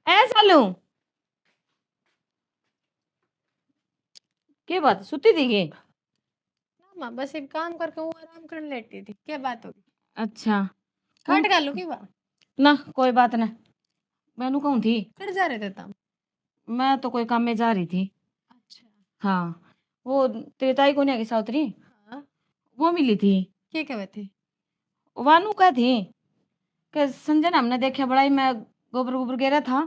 ए सालू, क्या बात सुती थी के? ना माँ बस एक काम करके वो आराम करने लेटी थी, क्या बात होगी? अच्छा कट कर लू की बात? ना कोई बात ना, मैनू कहूँ थी कट जा रहे थे तुम? मैं तो कोई काम में जा रही थी। अच्छा हाँ वो तेरी ताई को नहीं साउतरी हाँ वो मिली थी, क्या कहे थे? वानू कह थी कि संजय ने हमने देखा बड़ा ही मैं गोबर गोबर गिरा था।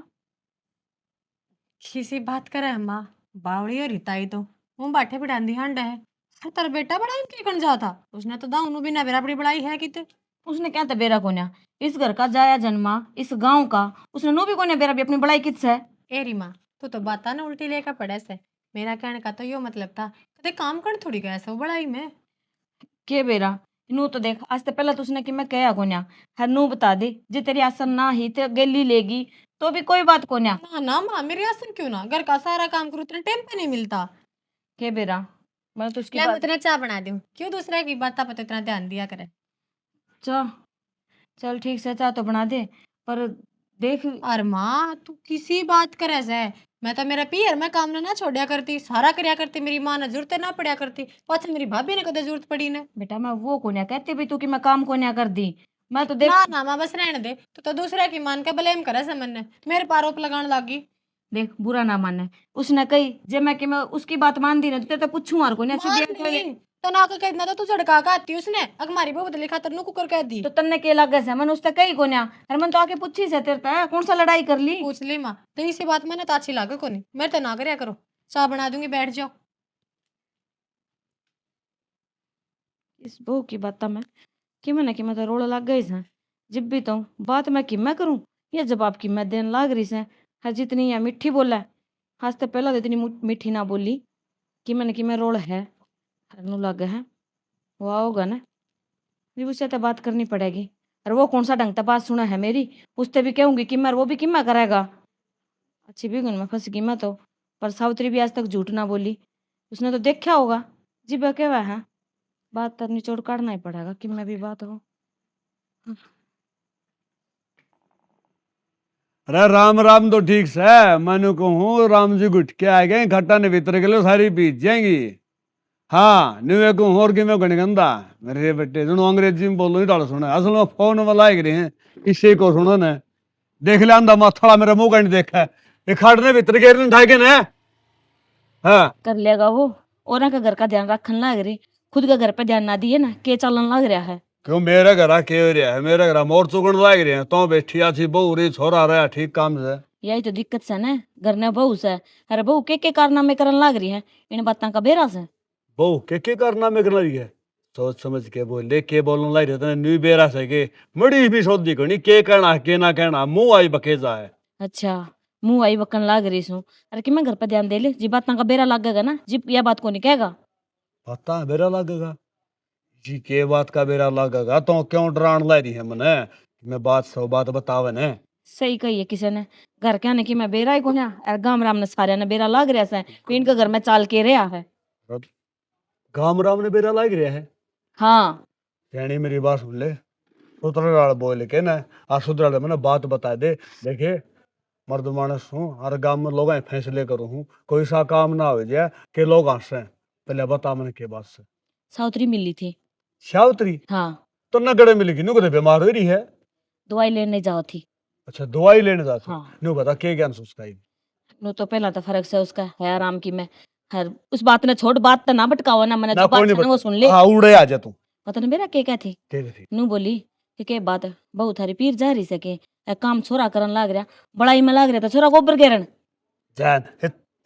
किसी बात करे है माँ, बावड़ी और रिताई तो वो बाठे बिठान दी हंड है। हर तर बेटा बड़ा इनके कौन जाता, उसने तो दाऊ बिना बराबरी बढ़ाई है किते। उसने क्या तबेरा कोन्या, इस घर का जाया जन्मा, इस गांव का, उसने नो भी कोन्या बेरा भी अपनी बड़ाई किस है। ए री माँ, तू तो बाता ना उल्टी लेकर पड़े से। मेरा कहने का तो यो मतलब था, कदे काम कर थोड़ी गया से वो बड़ाई में। के बेरा नू तो देख, आज तो पहले तो उसने कि मैं कया कोन्या, हर नू बता दे जे तेरी आसन ना ही ते गेली लेगी तो भी कोई बात कोन्या। ना ना माँ, मेरी आसन क्यों ना, घर का सारा काम करूँ इतना टाइम पे नहीं मिलता। के बेरा मैं तो उसकी ले मैं बात इतना चाय बना दूं, क्यों दूसरे की बात पर इतना ध्यान दिया करे। चल चल ठीक से चाह तो बना दे, पर देख और माँ तू किसी बात करे से, मैं तो मेरा पियर मैं काम ना छोड़या करती, सारा करया करती, मेरी माँ ने जरूरत ना पड़या करती, पाछे मेरी भाभी ने कदे जरूरत पड़ी ने। बेटा मैं वो कोन्या कहती भी तू कि मैं काम कोन्या कर दी, मैं तो देख ना ना माँ बस रहने दे, तो दूसरे की मान के ब्लेम करे से मैंने मेरे पर आरोप लगाने लगी। देख बुरा ना माने, उसने कही जे मैं कि मैं उसकी बात मान दी ना तो तेरे तो पूछूं और कोन्या मान सीधी नहीं, तो ना कह इतना तो तू झड़का का आती उसने, अग मारी बहू बदली खातर नु कुकर कह दी। तो तन्ने के लगे से मैंने उससे कही कोन्या, अरे मन तो आके पूछी से तेरे ते कौन सा लड़ाई कर ली। पूछ ली माँ, तो इसी बात मैंने तो अच्छी लागे को नहीं, मेरे तो ना करया करो, चाय बना दूंगी बैठ जाओ। इस बहू की बात में कि मैंने कि मैं तो रोड़ा लग गई से, जब भी तो बात मैं कि मैं करूं ये जवाब की मैं देने लाग रही से। हर जितनी या मिठी बोला आज तो पहला तो इतनी मीठी ना बोली कि मैंने कि मैं रोड़ है हरनू लग है वो आओगा ना, भी उससे तो बात करनी पड़ेगी। और वो कौन सा ढंग से बात सुना है मेरी, उससे भी कहूंगी कि मैं वो भी कि मैं करेगा। अच्छी भी गुन में फंस गई मैं तो, पर सावित्री भी आज तक झूठ ना बोली, उसने तो देखा होगा जी बह के है। बात तो निचोड़ काटना ही पड़ेगा कि मैं भी बात हो। अरे राम राम तो ठीक से मैंने कहूँ राम जी गुट के आ गए खट्टा ने भीतर के लिए सारी पीस जाएंगी। हाँ न्यू कहूँ और कि मैं गंदा मेरे बेटे जो अंग्रेजी में बोलो ही डाल सुना, असल में फोन में लाए गए हैं इसी को सुनो ने देख लिया अंदा माथड़ा मेरा मुंह का नहीं देखा है, ये खाटने भीतर के उठा के ना। हाँ कर लेगा वो, और का घर का ध्यान रखने लग रही, खुद का घर पे ध्यान ना दिए ना के चलन लग रहा है। क्यों मेरा घर के रहा है, मेरा घर मोर चुगण लाग रहे हैं तो बैठी अच्छी बहू रही छोरा रहा ठीक काम से। यही तो दिक्कत से ना घर ने बहू से, अरे बहू के कारनामे करन लग रही है इन बातों का बेरा से। बहू के कारनामे करना रही है, सोच समझ के बोले के बोलने लग रहे न्यू बेरा से के मड़ी भी सोच दी कोनी के कहना के ना कहना मुंह आई बकेजा है। अच्छा मुंह आई बकन लाग रही सू, अरे कि मैं घर पे ध्यान दे ले जी बात का बेरा लगेगा ना जी यह बात को नहीं कहेगा। पता बेरा लगेगा जी के बात का बेरा लगेगा तो क्यों डरान ला रही है मने, मैं बात सौ बात बतावे ने। सही कही है किसी ने, घर के आने की मैं बेरा ही को गाम राम ने सारे ने बेरा लाग रहा है, इनका घर में चाल के रहा है। गाम राम ने बेरा लाग रहा है। हाँ यानी मेरी बात सुन ले, सुधराल बोल के ना आ सुधराल मैंने बात बता दे, देखे मर्द मानस हूँ हर गांव में लोग फैसले करूँ हूँ कोई सा काम ना हो जाए कि लोग हंसे, पहले बता मैंने के बात से। साउतरी मिली थी। सावित्री हाँ तो नगड़े मिलेगी नु कदे बीमार हो रही है। दवाई लेने जाओ थी। अच्छा दवाई लेने जाती हाँ नु बता के ज्ञान उसका ही। नो तो पहला तो फर्क से उसका है आराम की मैं हर उस बात ने छोड़ बात तो ना भटकाओ ना, मैंने ना जो बात कोई नहीं है ना वो सुन ले। हाँ उड़े आ जा तू पता नहीं मेरा के थी के थी नू बोली कि बात बहुत थारी पीर जा रही सके काम छोरा करन लाग रहा, बड़ाई में लाग रहा था छोरा गोबर घेरन। जान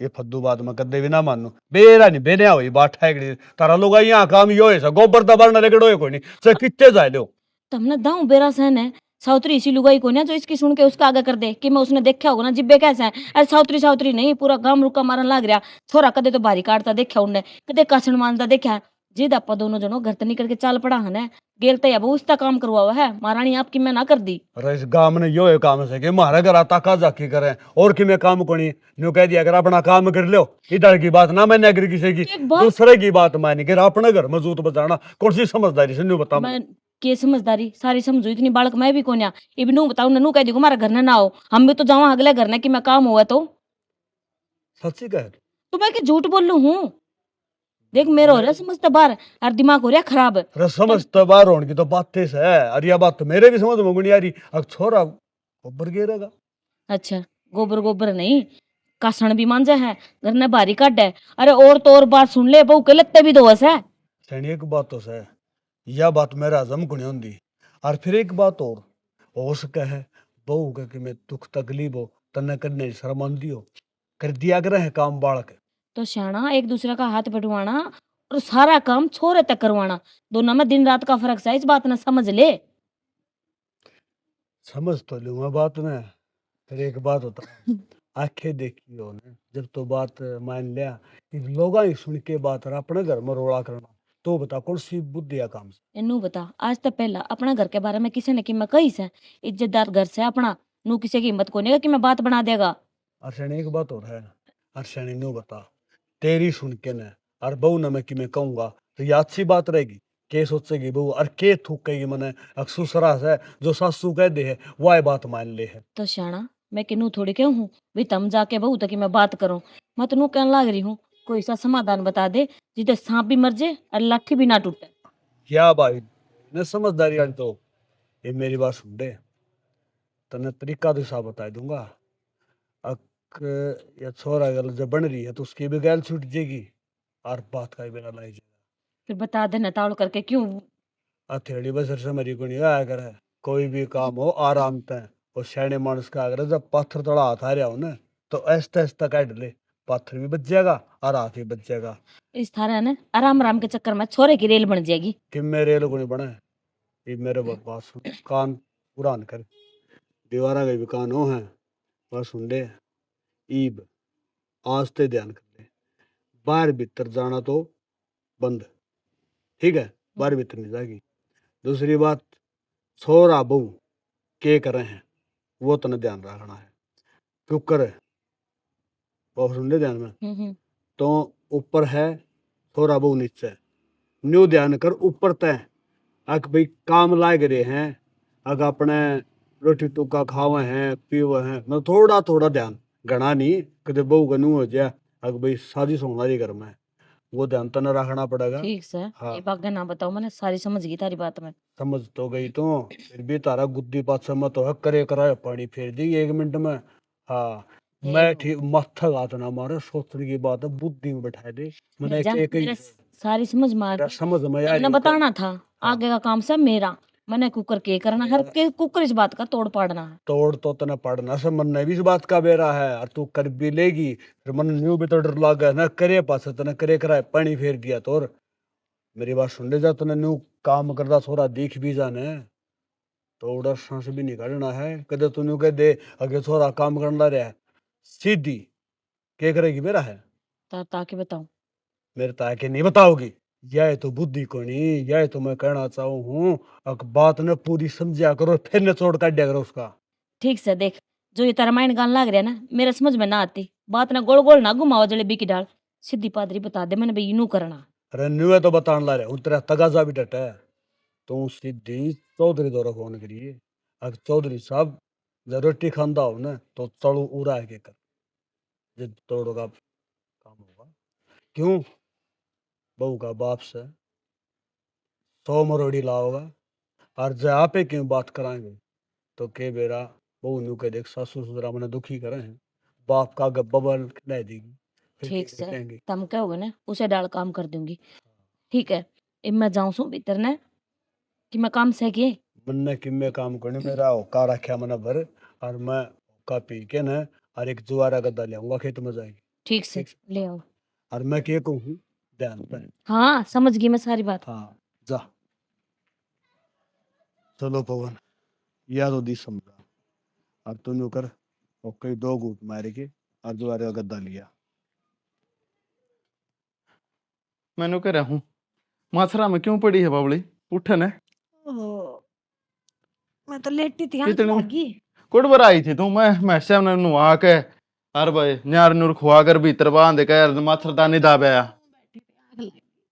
ये फद्दू बात में कदे भी ना मानू बेरा नहीं बेने होई बात है तारा लोग यहाँ काम यो है गोबर दबाना लेके कोई नहीं से कितने जाए लो तो हमने दाऊ बेरा सहन है साउतरी इसी लुगाई को ना जो इसकी सुन के उसका आगे कर दे कि मैं उसने देखा होगा ना जिब्बे कैसा है। अरे साउतरी साउतरी नहीं पूरा गांव रुका मारन लाग रहा, छोरा कदे तो बारी काटता देखा उन्हें कदे कासन मानता देखा। जिद आपा दोनों जनो घर तो निकल के चाल पड़ा है गेल तो अब उसका काम करवा है महारानी आपकी मैं ना कर दी। अरे इस गांव ने यो है काम से कि मारा घर आता का जाकी करे और कि मैं काम कोनी न्यू कह दिया अगर अपना काम कर लो इधर की बात ना मैंने अगर किसी की दूसरे की बात मानी कर अपने घर मजबूत बचाना कौन सी समझदारी से न्यू बता। मैं के समझदारी सारी समझो इतनी बालक मैं भी कोन्या इब नू बताऊ नू कह दी हमारा घर ना हो हम भी तो जावा अगले घर ने कि मैं काम हुआ तो सच्ची कह तो मैं कि झूठ बोल लू हूँ। देख मेरा हो रहा समझता बार और दिमाग हो रहा खराब। अरे समझता बार होने की तो बात थे है अरे यह बात तो मेरे भी समझ में नहीं आ रही अब छोरा गोबर गिरेगा। अच्छा गोबर गोबर नहीं कासण भी मांझा है घर ने भारी काट है। अरे और तो और बात सुन ले बहू के लगते भी दोस है सैनी एक बात तो है यह बात मेरा हजम को नहीं होती और फिर एक बात और हो सके है बहू का कि मैं दुख तकलीफ हो तन्ने करने की शर्म आंदी हो कर दिया करे है काम बालक। तो श्याणा एक दूसरे का हाथ बटवाना और सारा काम छोरे तक करवाना, दोनों में दिन रात का फर्क है, इस बात ने समझ ले। समझ तो लूंगा बात में, फिर एक बात होता है आंखें देखी हो ने जब तो बात मान लिया, इन लोगा ही सुन के बात और अपने घर में रोड़ा करना, तो बता कौन सी बुद्धि या काम से। इनू बता, आज तक पहला अपना घर के बारे में किसी ने कि मैं कही से इज्जतदार घर से अपना नू किसी की हिम्मत को नहीं कि मैं बात बना देगा। अर्षण एक बात और है, अर्षण नो बता तेरी सुन के न और बहू न मैं कि मैं कहूंगा तो ये अच्छी बात रहेगी, के सोचेगी बहू और के थूकेगी मने ससुरा से जो सासू कह दे है वह बात मान ले है। तो श्याणा मैं किनू थोड़ी क्यों हूँ भी तम जाके बहू तक मैं बात करूं, मैं तो नू कहने लाग रही हूँ कोई सा समाधान बता दे जिते सांप भी मर जाए और लाठी भी ना टूटे। क्या भाई न समझदारी वाली तो ये मेरी बात सुन दे, तने तरीका तो साफ बता दूंगा। अक या छोरा गल जब बन रही है तो उसकी भी गैल छूट जाएगी और बात का ही बिना लाई जाएगा। फिर बता दे नताड़ करके क्यों। हथेली बसर से मेरी को नहीं आया करे, कोई भी काम हो आराम तय और सैने मानस का अगर जब पत्थर थोड़ा हाथ आ रहा हो ना तो ऐसा ऐसा काट ले, पत्थर भी बच जाएगा और हाथ भी बच जाएगा। इस थारा ने आराम आराम के चक्कर में छोरे की रेल बन जाएगी। कि मेरे लोगों ने बना है ये मेरे बात सुन कान पुरान कर दीवारा के भी कान हो हैं बस सुन ले ईब आज ते ध्यान कर ले, बाहर भीतर जाना तो बंद, ठीक है बाहर भीतर नहीं जाएगी। दूसरी बात छोरा बहू के कर रहे हैं वो तने ध्यान रखना है, क्यों करे बहुत सुन ले ध्यान में। तो ऊपर है छोरा बहू नीचे न्यू ध्यान कर ऊपर तय अक भाई काम लाग रहे हैं अग अपने रोटी टुका खावे हैं पीवे हैं मतलब थोड़ा थोड़ा ध्यान घना नहीं कदे बहू का नू हो जाए अग भाई शादी सोना जी घर में वो ध्यान तने रखना पड़ेगा। ठीक से हाँ ये बात ना बताओ, मैंने सारी समझ गई तारी बात में। समझ तो गई तो फिर भी तारा गुद्दी पात मत हो करे कराए पानी फेर दी 1 मिनट में। हाँ मैं देखो, ठीक मत्था गात ना मारे सोचने की बात है बुद्धि में बैठा दे मैंने जा, एक मेरे सारी समझ में आ मेरा गई। समझ में आ मैंने रही बताना था हाँ। आगे का काम सब मेरा, मैंने कुकर के करना हर के कुकर इस बात का तोड़ पाड़ना है। तोड़ तो तना पड़ना से मन ने भी इस बात का बेरा है और तू कर भी लेगी फिर मन न्यू भी तो डर लगा ना करे पास तना करे कराए पानी फेर दिया तो और मेरी बात सुन ले जा तूने न्यू काम करता थोड़ा दिख भी जाने तो उड़ा सांस भी निकालना है कदे तू न्यू कह दे अगे थोड़ा काम करना रहा है सीधी क्या करेगी मेरा है ताकि बताऊं मेरे ताके नहीं बताओगी यह तो बुद्धि को नहीं यह तो मैं कहना चाहूँ हूँ अक बात ने पूरी समझा करो फिर न छोड़ काट दिया करो उसका। ठीक से देख, जो ये तेरा माइंड गान लाग रहा है ना मेरे समझ में ना आती, बात ना गोल गोल ना घुमाओ जलेबी की डाल, सीधी पादरी बता दे मैंने भाई यूं करना। अरे न्यू है तो बताने ला रहे हूँ तेरा तगाजा भी डटा है तू सीधी चौधरी दौरा फोन करिए अगर चौधरी साहब जब रोटी खांदा हो ना तो चलो उड़ा है के कर जब तोड़ो का काम होगा क्यों बहू का बाप से 100 मरोड़ी लाओगा और जहाँ पे क्यों बात कराएंगे तो के बेरा बहू न्यू के देख सासू ससुरा मैंने दुखी करे हैं बाप का बबल खिलाई देगी फिर ठीक क्या से कहेंगे। तम कहोगे ना उसे डाल काम कर दूंगी। ठीक है, अब मैं जाऊं सो भीतर ने कि मैं काम से किए। मन्ने कि मैं काम करने मेरा औका रखा मैंने भर और मैं औका पी के न और एक जुआरा गद्दा ले आऊंगा खेत में जाएगी ठीक से ठीक से। ले आओ। और मैं क्या कहूँ ध्यान पे हाँ समझ गई मैं सारी बात। हाँ जा चलो पवन या तो दी समझा अब तू न्यू कर और कई 2 घूट मारे के और जुआरे का गद्दा लिया। मैंने कह रहा हूँ माथरा में क्यों पड़ी है बावली उठन है मैं तो लेटी थी कितनी कुड़ बर आई थी तू मैं से नुआ के अरे भाई न्यार नुर खुआ कर भीतर बांध के मच्छरदानी दाबया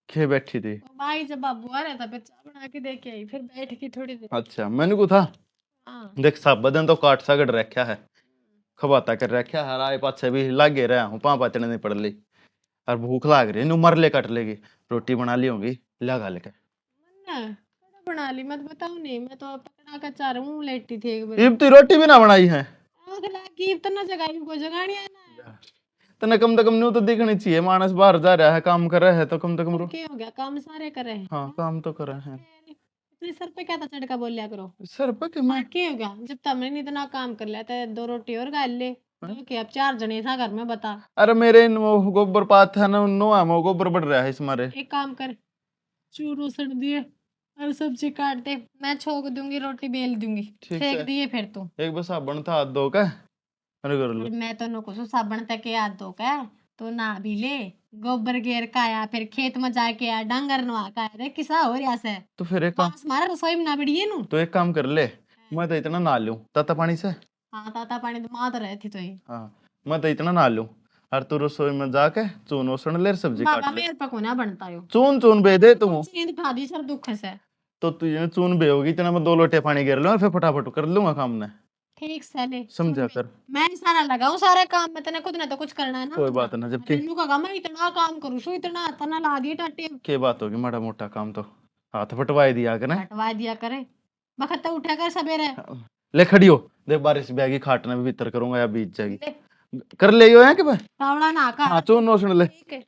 के बैठी थी। भाई जब बाबू आ रहा था फिर चाय बना के दे के आई, फिर बैठ के थोड़ी देर। अच्छा मैंने को था हाँ देख सब बदन तो काट सगड़ रखा है खबाता कर रखा है आए पाछे भी लागे रहा हूँ पा पाचने नहीं पड़ ली और भूख लाग रही नु मर ले कट लेगी रोटी बना ली होगी लगा लेके मन्ना कड़ा बना ली, मत बताओ नहीं, मैं तो पकड़ा का चार हूँ लेटी थी एक बजे। इब तो रोटी भी ना बनाई है आग लगी इतना जगाई को जगानी है ना। तने कम से कम न्यू तो दिखनी चाहिए मानस बाहर जा रहा है काम कर रहा है तो कम से कम क्या हो गया काम सारे कर रहे हैं। हाँ काम तो कर रहे हैं अपने सर पे क्या था चढ़ का बोल लिया करो। सर पर कि मैं क्या हो गया जब तुमने इतना काम कर लिया था, 2 रोटी और गाल ले तो कि अब 4 जने था घर में, बता। अरे मेरे वो गोबर पात है ना, नो है वो गोबर बढ़ रहा है इस मारे। एक काम कर, चूरू सड़ दिए और सब्जी काट दे, मैं छोक दूंगी, रोटी बेल दूंगी, ठीक सेक है। दिए फिर तू। एक बस साबुन था हाथ धो के अरे कर लो। और मैं तो नो कुछ साबण तक के याद दो क्या, तो ना भी ले, गोबर घेर का आया, फिर खेत में जाके आया, डांगर नुआ का आया, रे किसा हो रहा से। तो फिर एक काम बांस मारा रसोई में ना बिड़िए नु। तो एक काम कर ले, मैं तो इतना नहा लूं ताता पानी से। हाँ ताता पानी तो मार रहे थी तो ही। हाँ मैं तो इतना नहा लूं, और तू रसोई में जाके चून ओसण ले, सब्जी बाबा काट ले। मेरे पे कोना बनता यो। चून चून बे दे तू। नींद खा दी सर दुख से। तो तुझे चून बे होगी इतना, मैं 2 लोटे पानी गिर लूं और फिर फटाफट कर लूंगा काम ने। ठीक साले समझा कर। मैं ही सारा लगाऊं सारे काम में, तेने खुद ने तो कुछ करना है ना। कोई बात ना, जबकि रेनू का काम मैं इतना काम करूं सो इतना ला दिए टाटे के बात होगी, माड़ा मोटा काम तो हाथ फटवाई दिया करे। हटवा दिया करे, बखत तो उठा कर सवेरे। ले खड़ी हो, देख बारिश भी आएगी, खाटना भी भीतर करूंगा या बीत जाएगी। ले, कर ले यो है कि भाई। कावड़ा ना का। हाँ चून ओसण ले, ठीक है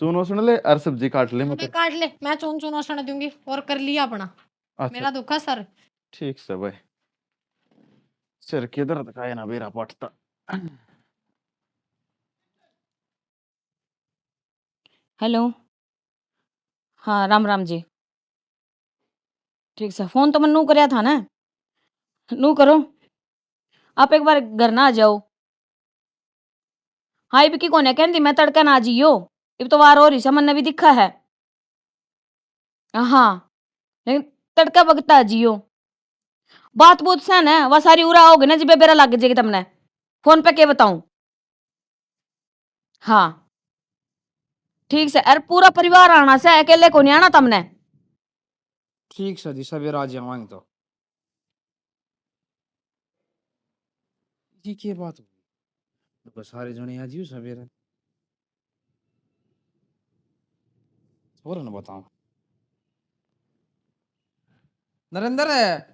चून ओसण ले और सब्जी काट ले मैं मतलब। काट ले, मैं चुन चुन ओसण दूंगी और कर लिया अपना। अच्छा मेरा दुख है सर। ठीक से भाई, सिर के दर्द का है ना मेरा पटता। हेलो, हाँ राम राम जी। ठीक से फोन तो मैं नू करया था ना, नू करो आप एक बार घर ना आ जाओ। हाँ इब की कोने कहती मैं तड़का ना जियो, इब तो वार हो रही से मन भी दिखा है। हाँ लेकिन तड़का बगता जियो, बात बहुत सन है वह सारी उरा होगी ना जिबे बेरा लग जाएगी तुमने, फोन पे के बताऊं। हाँ ठीक से, अरे पूरा परिवार आना से, अकेले को नहीं आना तुमने। ठीक सर जी, सवेरे आ जाएंगे तो। ये क्या बात हुई, तो सारे जने आ जियो सवेरे, और ना बताऊं। नरेंद्र है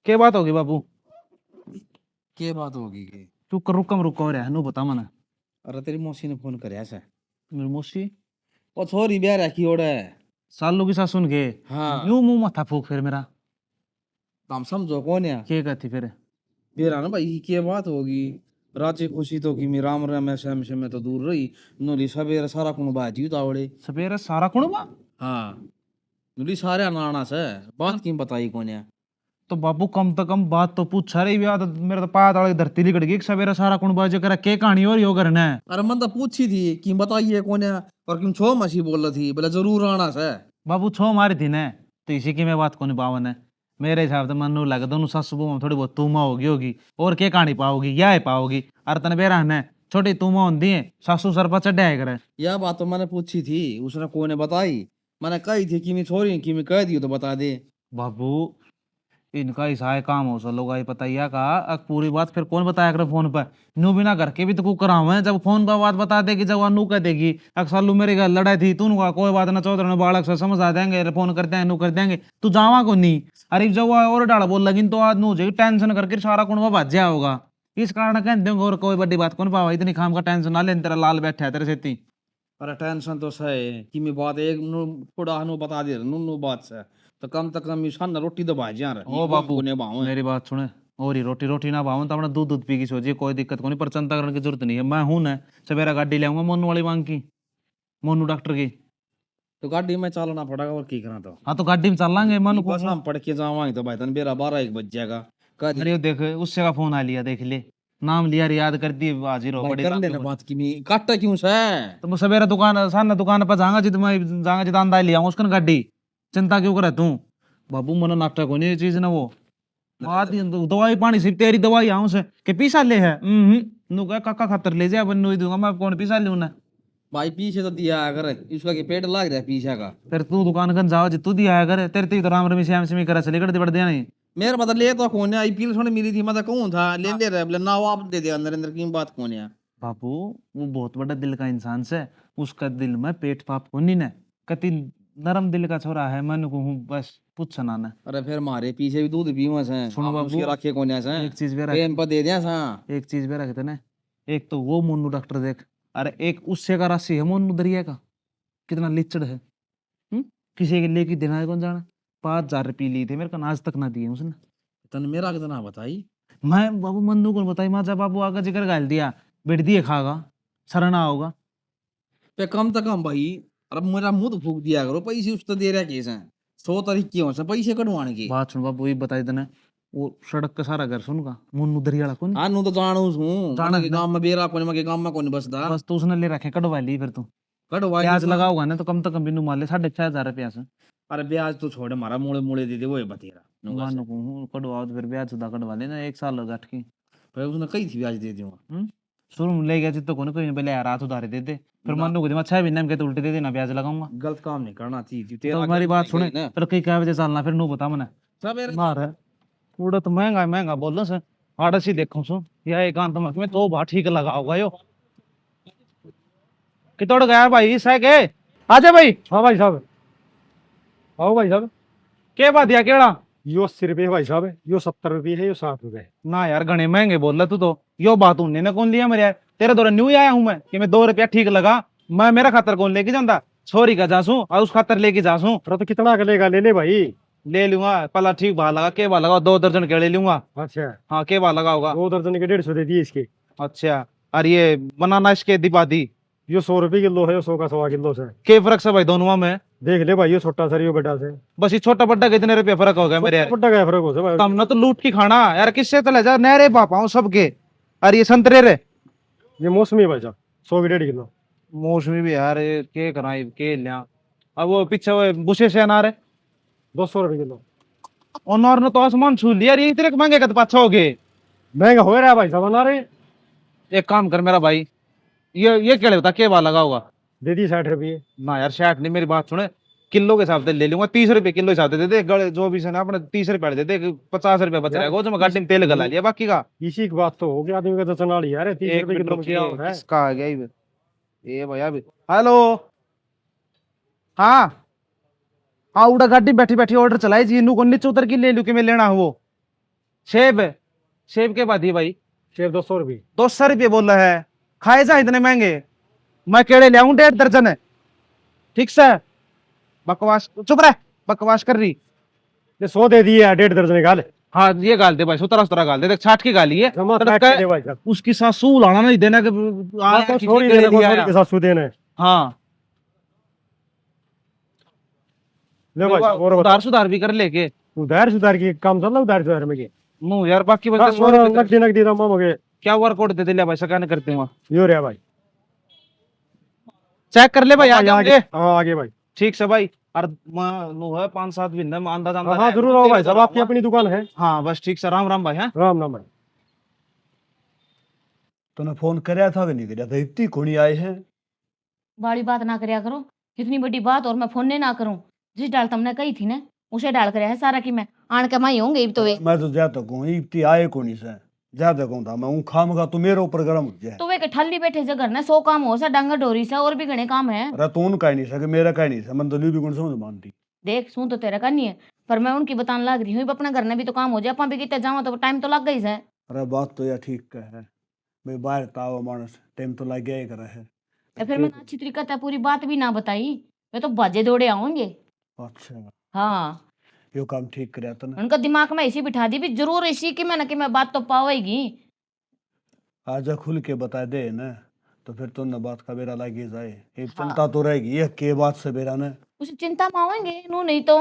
क्या बात होगी बाबू? क्या बात होगी कि तू रुकम रुको रहा नु बता मना। अरे तेरी मौसी ने फोन करया से, मेरी मौसी ओ छोरी ब्याह रखी ओड़े। सालू की सास सुन के हाँ यूं मुंह मथा फूक फिर मेरा। तुम समझो कौन है क्या कहती फिर? बेरा ना भाई, क्या बात होगी। राजी खुशी तो कि राम राम ऐसे में तो दूर रही, नोली सवेरे सारा कुण बाजी उतावड़े। सवेरे सारा कुणबा? हाँ नोली सारे नाना से बात की बताई कौन है। तो बाबू कम तो कम बात तो पूछ रही भी तो मेरे तो पाया ताले धरती लिकड़ गई। सवेरे सारा कुणबा जो करा के कहानी हो रही हो करना है। अरे मन तो पूछी थी कि बताइए कौन है, और क्यों छो मसी बोल रही थी, बोले जरूर आना से। बाबू छो मारी थी ने तो इसी की मैं बात को नहीं पावन है। मेरे हिसाब से मन लगे दोनों सास बहू में थोड़ी बहुत तूमा होगी और के कहानी पाओगी या है पाओगी। अरे तने बेरा है छोटी तूमा होती है, सासू सर पर चढ़ाया करे। यह बात तो मैंने पूछी थी, उसने कौन ने बताई। मैंने कही थी कि मैं छोरी कि मैं कह दी तो बता दे। बाबू इनका ऐसा है काम हो लोग आई पता या का पूरी बात फिर कौन बताया करे फोन पर। नू बिना घर के भी तो करावे, जब फोन पर बात बता देगी जब नू कह देगी सालू मेरी घर लड़ाई थी तू कोई बात ना चौधरी बालक से समझ आ देंगे, फोन कर देंगे नू कर देंगे, तू जावा को नहीं। अरे जब और डाल बोल लगी तो आज नू टेंशन करके सारा कुण भाज्या होगा। इस कारण कहते हैं और कोई बड़ी बात कौन पावा, इतनी खाम का टेंशन ना ले, तेरा लाल बैठा है तेरे से। अरे टेंशन तो है कि मैं बात एक थोड़ा नु बता दे नु बात से, तो कम सन रोटी तो भाजिया रहे। ओ बापू ने भाव मेरी बात सुने, और ही रोटी रोटी ना भाव तो अपना दूध दूध पी की सोचिए, कोई दिक्कत को नहीं, पर चिंता करने की जरूरत नहीं है। मैं हूं ना, सवेरा गाड़ी ले आऊंगा मोनू वाली मांग की, मोनू डॉक्टर की। तो गाड़ी में चलना पड़ेगा और की करना तो। हाँ तो गाड़ी में चल लांगे मोनू को। बस हम पढ़ के जावांगे तो भाई तन बेरा 12-1 बज जाएगा। कह अरे देख उससे का फोन आ लिया, देख ले नाम लिया याद कर दी हाजिर हो बड़ी कर लेना बात की मैं काटता क्यों से। तो मैं सवेरा दुकान सामने दुकान पर जाऊंगा जित मैं जाऊंगा जित अंदाज लिया उसका गाड़ी, चिंता क्यों करे तू। बाबू मन नाटक होनी ये चीज ना वो बात दवाई पानी सिर्फ तेरी दवाई आऊं से के पीसा ले है। नु का काका खातर ले जा बन्नू दूंगा मैं, कौन पीसा लूं ना। भाई पीछे तो दिया अगर इसका के पेट लग रहा है पीछे का। फिर तू दुकान कन जाओ जितू दिया है करे तेरे तो राम रमी श्याम सिमी करे चले कर बढ़ दिया नहीं। मेरे मतलब ले तो कौन है, आईपीएल थोड़ी मिली थी, मैं तो कहूं था ले ले रहे, बोले ना आप दे दे नरेंद्र की बात कौन है। बाबू वो बहुत बड़ा दिल का इंसान से, उसका दिल में पेट पाप होनी न, कति नरम दिल का छोरा है, मन को हूँ बस पूछ ना ना। अरे फिर मारे पीछे भी दूध पीवा से सुनो बाबू, उसके रखे कौन है एक चीज भी प्रेम पर दे दिया सा। एक चीज भी रखते ना, एक तो वो मोनू डॉक्टर देख, अरे एक उससे का राशि है मोनू दरिया का, कितना लिचड़ है। किसी के लेके देना है कौन जाना। 5,000 रुपये लिए थे मेरे को, आज तक ना दिए उसने। तन मेरा कितना बताई मैं बाबू मन्नू को बताई, माचा बाबू आगा जिक्र गाल दिया, बेट दिए खागा सरना होगा। पे कम तो कम भाई, अब मेरा मुंह तो फूक दिया करो, पैसे उस तो दे रहा केस है 100 तारीख की हो पैसे कटवाने की। बात सुन बाबू, ये बताई देना वो सड़क का सारा घर सुनगा मुन्नू दरियाला कौन हाँ नु तो जानू हूँ, जाना के काम में बेरा कोने में के काम में कोने बसदा। बस तो उसने ले रखे, कटवा ली फिर तू कटवा ब्याज लगाओगा ना तो कम बिन्नू मान ले 6,500 रुपया से। अरे ब्याज तो छोड़, हमारा मुड़े मुड़े दे दे वो बतेरा मानो को कटवाओ तो फिर ब्याज सुधा कटवा लेना 1 साल लगा अटकी। भाई उसने कई थी ब्याज दे दूंगा। शुरू में ले गया जितो को कोई पहले रात उधारे दे दे, फिर मानो को 6 महीने में कहते उल्टे दे देना, ब्याज लगाऊंगा। गलत काम नहीं करना चाहिए तो हमारी बात सुने, पर कई क्या वजह चलना फिर नू बता मने सब मार है पूरा तो महंगा बोल रहा से आड़स ही देखो सो या एकांत में तो बात ठीक लगाओगा यो कि तोड़ गया भाई सह के आजा भाई। हाँ भाई साहब, आओ भाई साहब। के बात या केड़ा यो 80 रुपये भाई साहब, यो 70 रुपये है, यो 60 रुपये। ना यार घने महंगे बोल रहा तू तो, यो बात उन्ने ने कौन लिया मेरे, तेरे दौरे न्यू आया हूं मैं कि मैं 2 रुपया ठीक लगा, मैं मेरा खातर कौन लेके जाता, छोरी का जासू और उस खातर लेके जासू। अरे तो कितना का लेगा, ले ले भाई। ले लूंगा पला ठीक भाव लगा, के भाव लगा 2 दर्जन के ले लूंगा। अच्छा, हाँ के भाव लगा होगा 2 दर्जन के 150 दे दिए इसके। अच्छा, और ये बनाना इसके दिपा दी, यो 100 रुपये किलो है, यो 100 का 1.25 किलो से। के फर्क से भाई दोनों में देख ले भाई, यो छोटा सर, यो बड़ा से। बस ये छोटा बड्डा कितने रुपये फर्क हो गया मेरे यार। बड़ा का फर्क हो भाई। कम ना तो लूट की खाना यार, किससे तो ले जा नहरे पापाओ सबके। अरे ये संतरे रे, ये मौसमी भाई साहब 100 की 1.5 किलो। मौसमी भी यार के कराई के लिया। अब वो पीछे वो बुशे से अनार है 200 रुपये किलो। अनार ने तो आसमान छू लिया, ये इतने महंगे का तो पाछा हो गए। महंगा हो रहा है भाई साहब अनार। एक काम कर मेरा भाई, ये केड़े बता के भाव लगा होगा। दे दी 60 रुपये। ना यार 60 नहीं, मेरी बात सुने, किलो के हिसाब से ले लूंगा, 30 रुपए किलो हिसाब से दे दे, गड़े जो भी से ना अपने 30 रुपए दे दे, 50 रुपए बच रहा है जो मैं गाड़ी में तेल गला लिया बाकी का। इसी की बात तो हो गया, आदमी का तो चना लिया है 30 एक रुपये मिनट किलो में क्या हो रहा है। किसका आ गया ये भैया भी। हेलो, हाँ हाँ उड़ा गाड़ी बैठी बैठी ऑर्डर चलाई जी, इनू को नीचे उतर के ले लू कि मैं लेना है वो सेब। सेब के बाद ही भाई सेब 200 रुपये। 200 रुपये बोल रहा है, खाए जा इतने महंगे, मैं केड़े ले आऊं 1.5 दर्जन है। ठीक से बकवास, चुप रह, बकवास कर रही। ये 100 दे दिए 1.5 दर्जन गाल। हाँ ये गाल दे भाई, 17 गाल दे, देख 60 की गाली है। जमा तो 60 कह- दे भाई साहब। उसकी सासू लाना नहीं देना कि हाँ, तो छोड़ी देने को छोड़ी के साथ सू देना है। हाँ ले भाई साहब, और बता। उधार सुधार भी कर लेके उधार सुधार की काम चल रहा है, उधार सुधार में के मुंह यार बाकी हाँ, बस सोना नकदी नकदी दम हो गए। क्या वर्कआउट दे दे ले भाई, सकाने करते हैं वहाँ। यो रे भाई, चेक कर ले भाई, आ आगे जाओगे हाँ आगे भाई। ठीक से भाई। और नो है 5-7 दिन में अंदाज अंदाज हाँ जरूर आओ भाई साहब, आपकी अपनी दुकान है। हाँ बस ठीक से, राम राम भाई। हाँ राम राम भाई। तूने फोन कराया था कि नहीं कराया था, इतनी कोनी आए हैं। बड़ी बात ना करया करो, इतनी बड़ी बात और मैं फोन नहीं ना करूं। जिस डाल तुमने कही थी ना उसे डाल कर है सारा की मैं आन के माई होंगे तो वे मैं तो जाता कहूँ इतनी आए कोनी से, ज्यादा कहूँ था मैं हूँ खामगा तू मेरे ऊपर गर्म हो जाए। तो वे के ठल्ली बैठे से घर ने 100 काम हो सा डांगा डोरी से और भी घने काम है। अरे तू उन कह नहीं सके, मेरा कह नहीं सके, मैं तो भी गुण समझ मानती। देख सुन तो तेरा करनी है, पर मैं उनकी बताने लग रही हूँ अपने घर में भी तो काम हो जाए, अपन भी कितने जावा तो टाइम तो लग गई है। अरे बात तो यार ठीक कह है भाई, बाहर तावा मानस टाइम तो लग गया ही करे है। या फिर मैंने अच्छी तरीके से पूरी बात भी ना बताई, वे तो बाजे दौड़े आऊंगे। अच्छा हाँ यो काम ठीक कराया था ना। उनका दिमाग में ऐसी बिठा दी भी जरूर इसी की मैं ना कि मैं बात तो पावेगी। आज खुल के बता दे ना तो फिर तो न बात का बेरा लगी जाए, एक चिंता तो रहेगी ये के बात से बेरा ने। उसे चिंता में आवेंगे नू नहीं तो।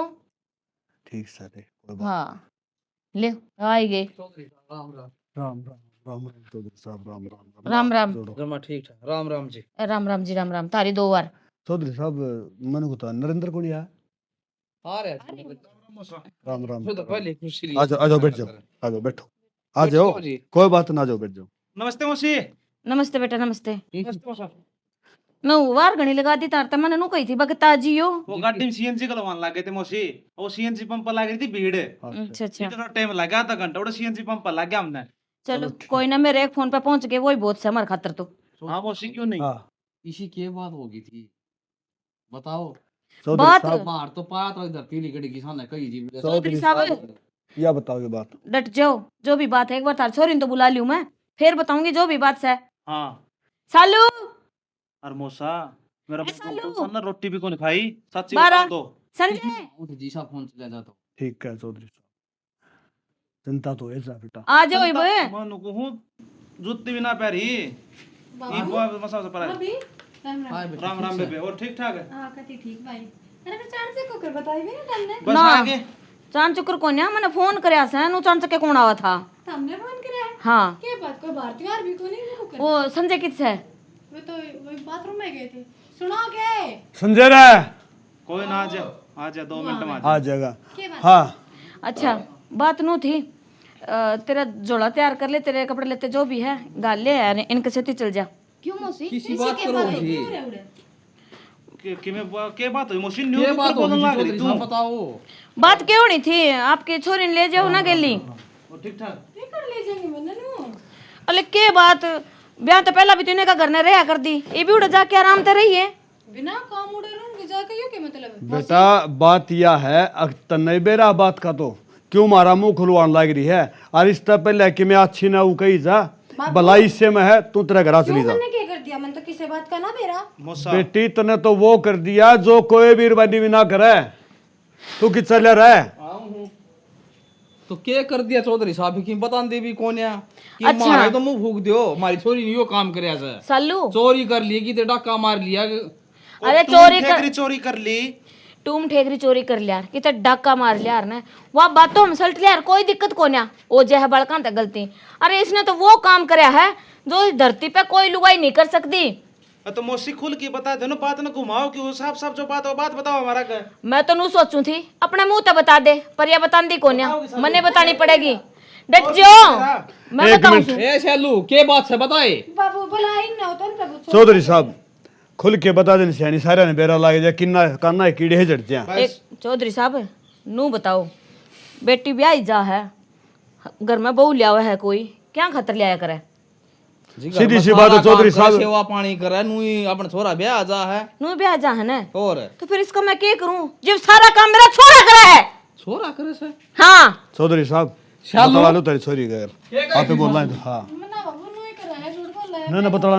ठीक सर कोई बात। हाँ ले आएंगे। राम राम राम राम चौधरी साहब, राम राम राम राम। जोड़ो। जमा ठीक है, राम राम जी। राम राम जी, राम राम तारी 2 बार। चौधरी साहब मैंने को तो नरेंद्र को लिया। आ रहे राम राम तो पहले खुशी ली। आ जाओ बैठ जाओ, आ जाओ बैठो, आ जाओ जी। कोई बात ना, आ जाओ बैठ जाओ। नमस्ते मौसी। नमस्ते बेटा नमस्ते। नमस्ते मौसा। मैं वार घणी लगा दी तार मैंने नु कही थी बगता जियो। वो गाड़ी में सीएनजी गलवान लगे थे मौसी, वो सीएनजी पंप पर लग रही थी भीड़। अच्छा अच्छा थोड़ा टाइम लगा, आधा घंटा उड़ा सीएनजी पंप पर लग गया हमने। चलो कोई ना, मेरे एक फोन पे पहुंच गए वही बहुत से हमारे खातर तो। हाँ मौसी क्यों नहीं। हाँ इसी की बात होगी थी, बताओ। चौधरी बात साहब बाहर तो पाया तो इधर पीली गड़ी की सामने कई जी। चौधरी साहब या बताओ ये बात। डट जाओ, जो भी बात है एक बार तार छोरी तो बुला लियो मैं, फिर बताऊंगी जो भी बात है। हाँ सालू और मौसा मेरा ए, सालू। ना रोटी भी कौन खाई सच्ची बारह। बताओ तो संजय उठ जी सा फोन चले जाता ठीक है चौधरी साहब, जनता तो ऐसा बेटा। आ जाओ इब मनु को हूँ जूती भी ना पैरी ई बुआ मसा पर हाय बेटा राम राम बेबे और ठीक ठाक है बस ना। आगे चांद चक्कर को मैंने फोन करया से नु चांद चक्के कौन आवा था हमने फोन करा है हाँ के बात कोई भारतीय यार भी को नहीं वो कर वो संजय किस है वो तो वही बाथरूम में गए थे सुनो के संजय रे कोई ना आ जा 2 मिनट में आ आ जाएगा। के बात हाँ अच्छा बात नू थी तेरा जोड़ा तैयार कर ले, तेरे कपड़े लेते जो भी है गाल ले यार इनके साथ ही चल जा। क्यों मौसी किसी बात करो जी कि मैं के बात हुई मशीन न्यू ये बात बोलने होगी लग चौधरी रही साहब तू बताओ बात क्यों नहीं थी आपकी छोरी ने ले जाओ ना गेली और ठीक ठाक ये कर ले जाएंगे मैंने नु अरे के बात ब्याह तो पहला भी तूने का घर ने रहा कर दी ये भी उड़ जाके आराम से रही है बिना काम उड़े रहूंगी जाके यो के मतलब है बेटा बात यह है तन्ने बेरा बात का तो क्यों मारा मुंह खुलवान लग रही है। और इससे पहले कि मैं अच्छी ना वो कही जा भलाई से में है तू तेरा घर चली जा। मैंने क्या कर दिया मैंने तो किसी बात का ना मेरा मौसा बेटी तने तो वो कर दिया जो कोई भी रुबानी भी ना करे, तू कि चले रहे। तो क्या कर दिया चौधरी साहब की बता दे भी कौन है कि अच्छा। मारे तो मुंह फूक दियो हमारी छोरी ने यो काम करया से सालू चोरी कर ली कि ते डाका मार लिया अरे चोरी कर ठेकरी चोरी कर ली तुम ठेकरी चोरी कर लिया कि ते डाका मार लिया ने वह बात तो हम सल्ट लिया कोई दिक्कत को ना ओ जे है बड़का ते गलती। अरे इसने तो वो काम करया है जो इस धरती पे कोई लुगाई नहीं कर सकती। तो मौसी खुल के बता दो ना बात ना घुमाओ कि वो साफ साफ जो बात हो बात बताओ हमारा का मैं तो नू सोचू थी अपने मुंह ते बता दे पर यह बता दी कोन्या मने बतानी पड़ेगी डट जाओ मैं एक बताऊं मिनट। ए शैलू के बात से बताए बाबू भला इन ना होता ना तब चौधरी साहब खुल के बता देने सियानी सारे ने बेरा लागे जा किन्ना काना कीड़े है जड़ते हैं। एक चौधरी साहब नू बताओ बेटी ब्याही जा है घर में बहू लिया हुआ है कोई क्या खतर लिया करे सीधी सी बात है चौधरी साहब। सेवा पानी करे नुई अपन छोरा ब्याह जा है नू ब्याह जा है ना और तो फिर इसका मैं क्या करूं जब सारा काम मेरा छोरा करे है। छोरा करे से हाँ चौधरी साहब शालू। बता लो तेरी छोरी गैर आप ही बोल रहे हैं तो हाँ मना बाबू नु ही करा है झूठ बोल रहा है ना बता रहा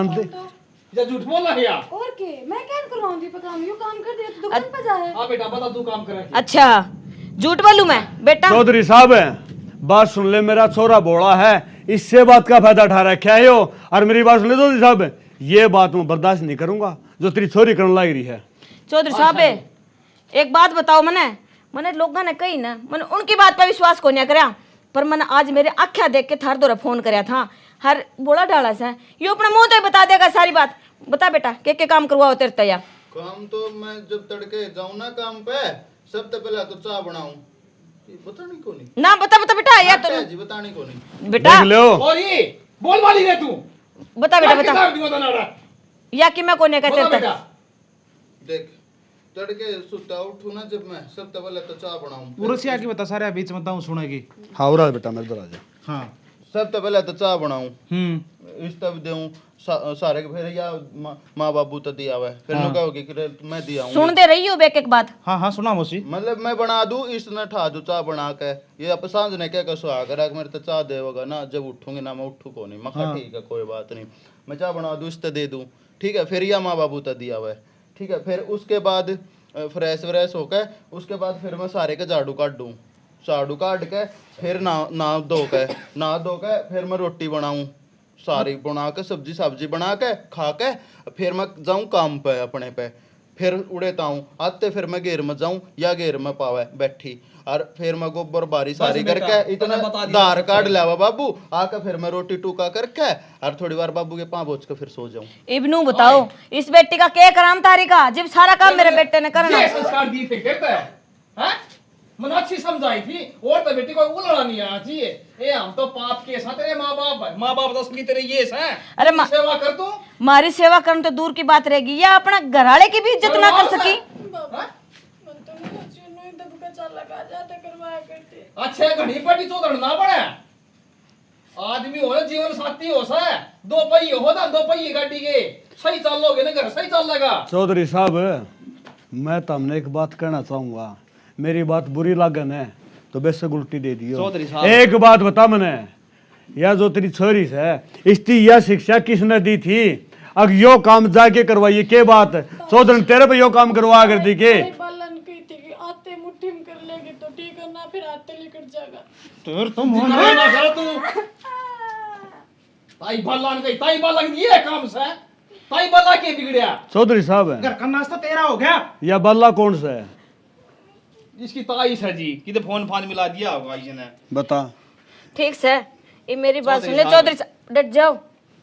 या झूठ बोला है या और के मैं क्या करवाऊंगी पर काम यो काम कर दिया तो दुकान पे जा है हां बेटा बता तू काम करे अच्छा झूठ बोलूं मैं बेटा चौधरी साहब बात सुन ले, मेरा छोरा बोला है इससे बात का फायदा उठा रखा है यो। और मेरी बात सुन ले चौधरी साहब ये बात मैं बर्दाश्त नहीं करूंगा जो तेरी छोरी करने लग रही है। चौधरी साहब एक बात बताओ मैंने लोगों ने कही ना मैंने उनकी बात पर विश्वास को नहीं करया पर मैंने आज मेरे आख्या देख के थार दौरा फोन करया था हर बोला डाला से ये अपने मुंह तो बता देगा सारी बात। बता बेटा के काम करवाओ तेरे तैयार काम तो मैं जब तड़के जाऊं ना काम पे सबसे पहले तो चाय बनाऊं बतानी को नहीं ना बता बता बेटा या तो जी बतानी को नहीं बेटा देख लो और ये बोल वाली रे तू बता बेटा बता कितना दियो तना रहा या कि मैं कोने बता कहते बेटा देख तड़के सुता उठू ना जब मैं सबसे पहले तो चाय बनाऊं पुरुषिया की बता सारे बीच में बताऊं सुनेगी हाँ उरा बेटा मेरे इधर आ जा। हाँ सबसे पहले तो चाय बनाऊं इस तब देऊं सारे के फिर या माँ बाबू तो दिया हुआ है फिर नु कहोगे कि मैं दिया हूं सुन दे रही हो बेक एक बात हाँ हाँ सुना मौसी मतलब मैं बना दूं इसने ठा दूं चाय बना के ये अब सांझ ने क्या कसो आ कर मेरे तो चाय देगा ना जब उठूंगे ना मैं उठू को नहीं मक्का ठीक है कोई बात नहीं मैं चाय बना दूं इससे दे दूं ठीक है फिर या माँ बाबू तो दिया हुआ है ठीक है फिर उसके बाद फ्रेश व्रेश होकर उसके बाद फिर मैं सारे के झाड़ू काट दूं झाड़ू काट के फिर ना धो के फिर मैं रोटी बनाऊं सारी बना के सब्जी बना के खा के फिर मैं जाऊं काम पे अपने पे फिर उड़ेता हूँ आते फिर मैं घेर में जाऊं या घेर में पावे बैठी और फिर मैं गोबर बारी सारी करके इतना धार काट लावा बाबू आके फिर मैं रोटी टूका करके और थोड़ी बार बाबू के पाँव बोझ के फिर सो जाऊं इब्नू बताओ इस बेटी का क्या कराम तारी का जब सारा काम मेरे बेटे ने करना ये संस्कार दी थे कहता है हैं मन अच्छी समझाई थी और तो बेटी को उलड़ा नहीं आना चाहिए ए हम तो पाप के साथ तेरे माँ बाप तो असली तेरे ये है अरे सेवा कर तू मारी सेवा करना तो दूर की बात रहेगी या अपना घराड़े की भी इज्जत ना कर सकी मन तो नहीं अच्छी नु दब का चल लगा जाते करवाया करते अच्छे घड़ी पटी चोदड़ ना पड़े आदमी हो जीवन साथी हो सा दो पहिए हो ना दो पहिए गाड़ी के सही चल लोगे ना घर सही चल लेगा। चौधरी साहब मैं तुमने एक बात कहना चाहूंगा, मेरी बात बुरी लागन है तो बेशक उल्टी दे दियो। चौधरी साहब एक बात बता मने या जो तेरी छोरी है इसकी यह शिक्षा किसने दी थी अब यो काम जाके करवाइए के बात है चौधरी तेरे पे यो काम करवा कर दी के भाई बालन की थी कि आते मुट्ठी में कर लेंगे तो ठीक है ना, फिर आते लेकर जाएगा। तो तुम हो ना ना कर तू ताई बालन गई ताई बालन ये काम से ताई बाला के बिगड़या चौधरी साहब है घर का नाश्ता तेरा हो गया। या बल्ला कौन सा है इसकी ताई है जी, किधर फोन फान मिला दिया होगा इसने। बता ठीक से ये मेरी बात सुन ले चौधरी साहब, डट जाओ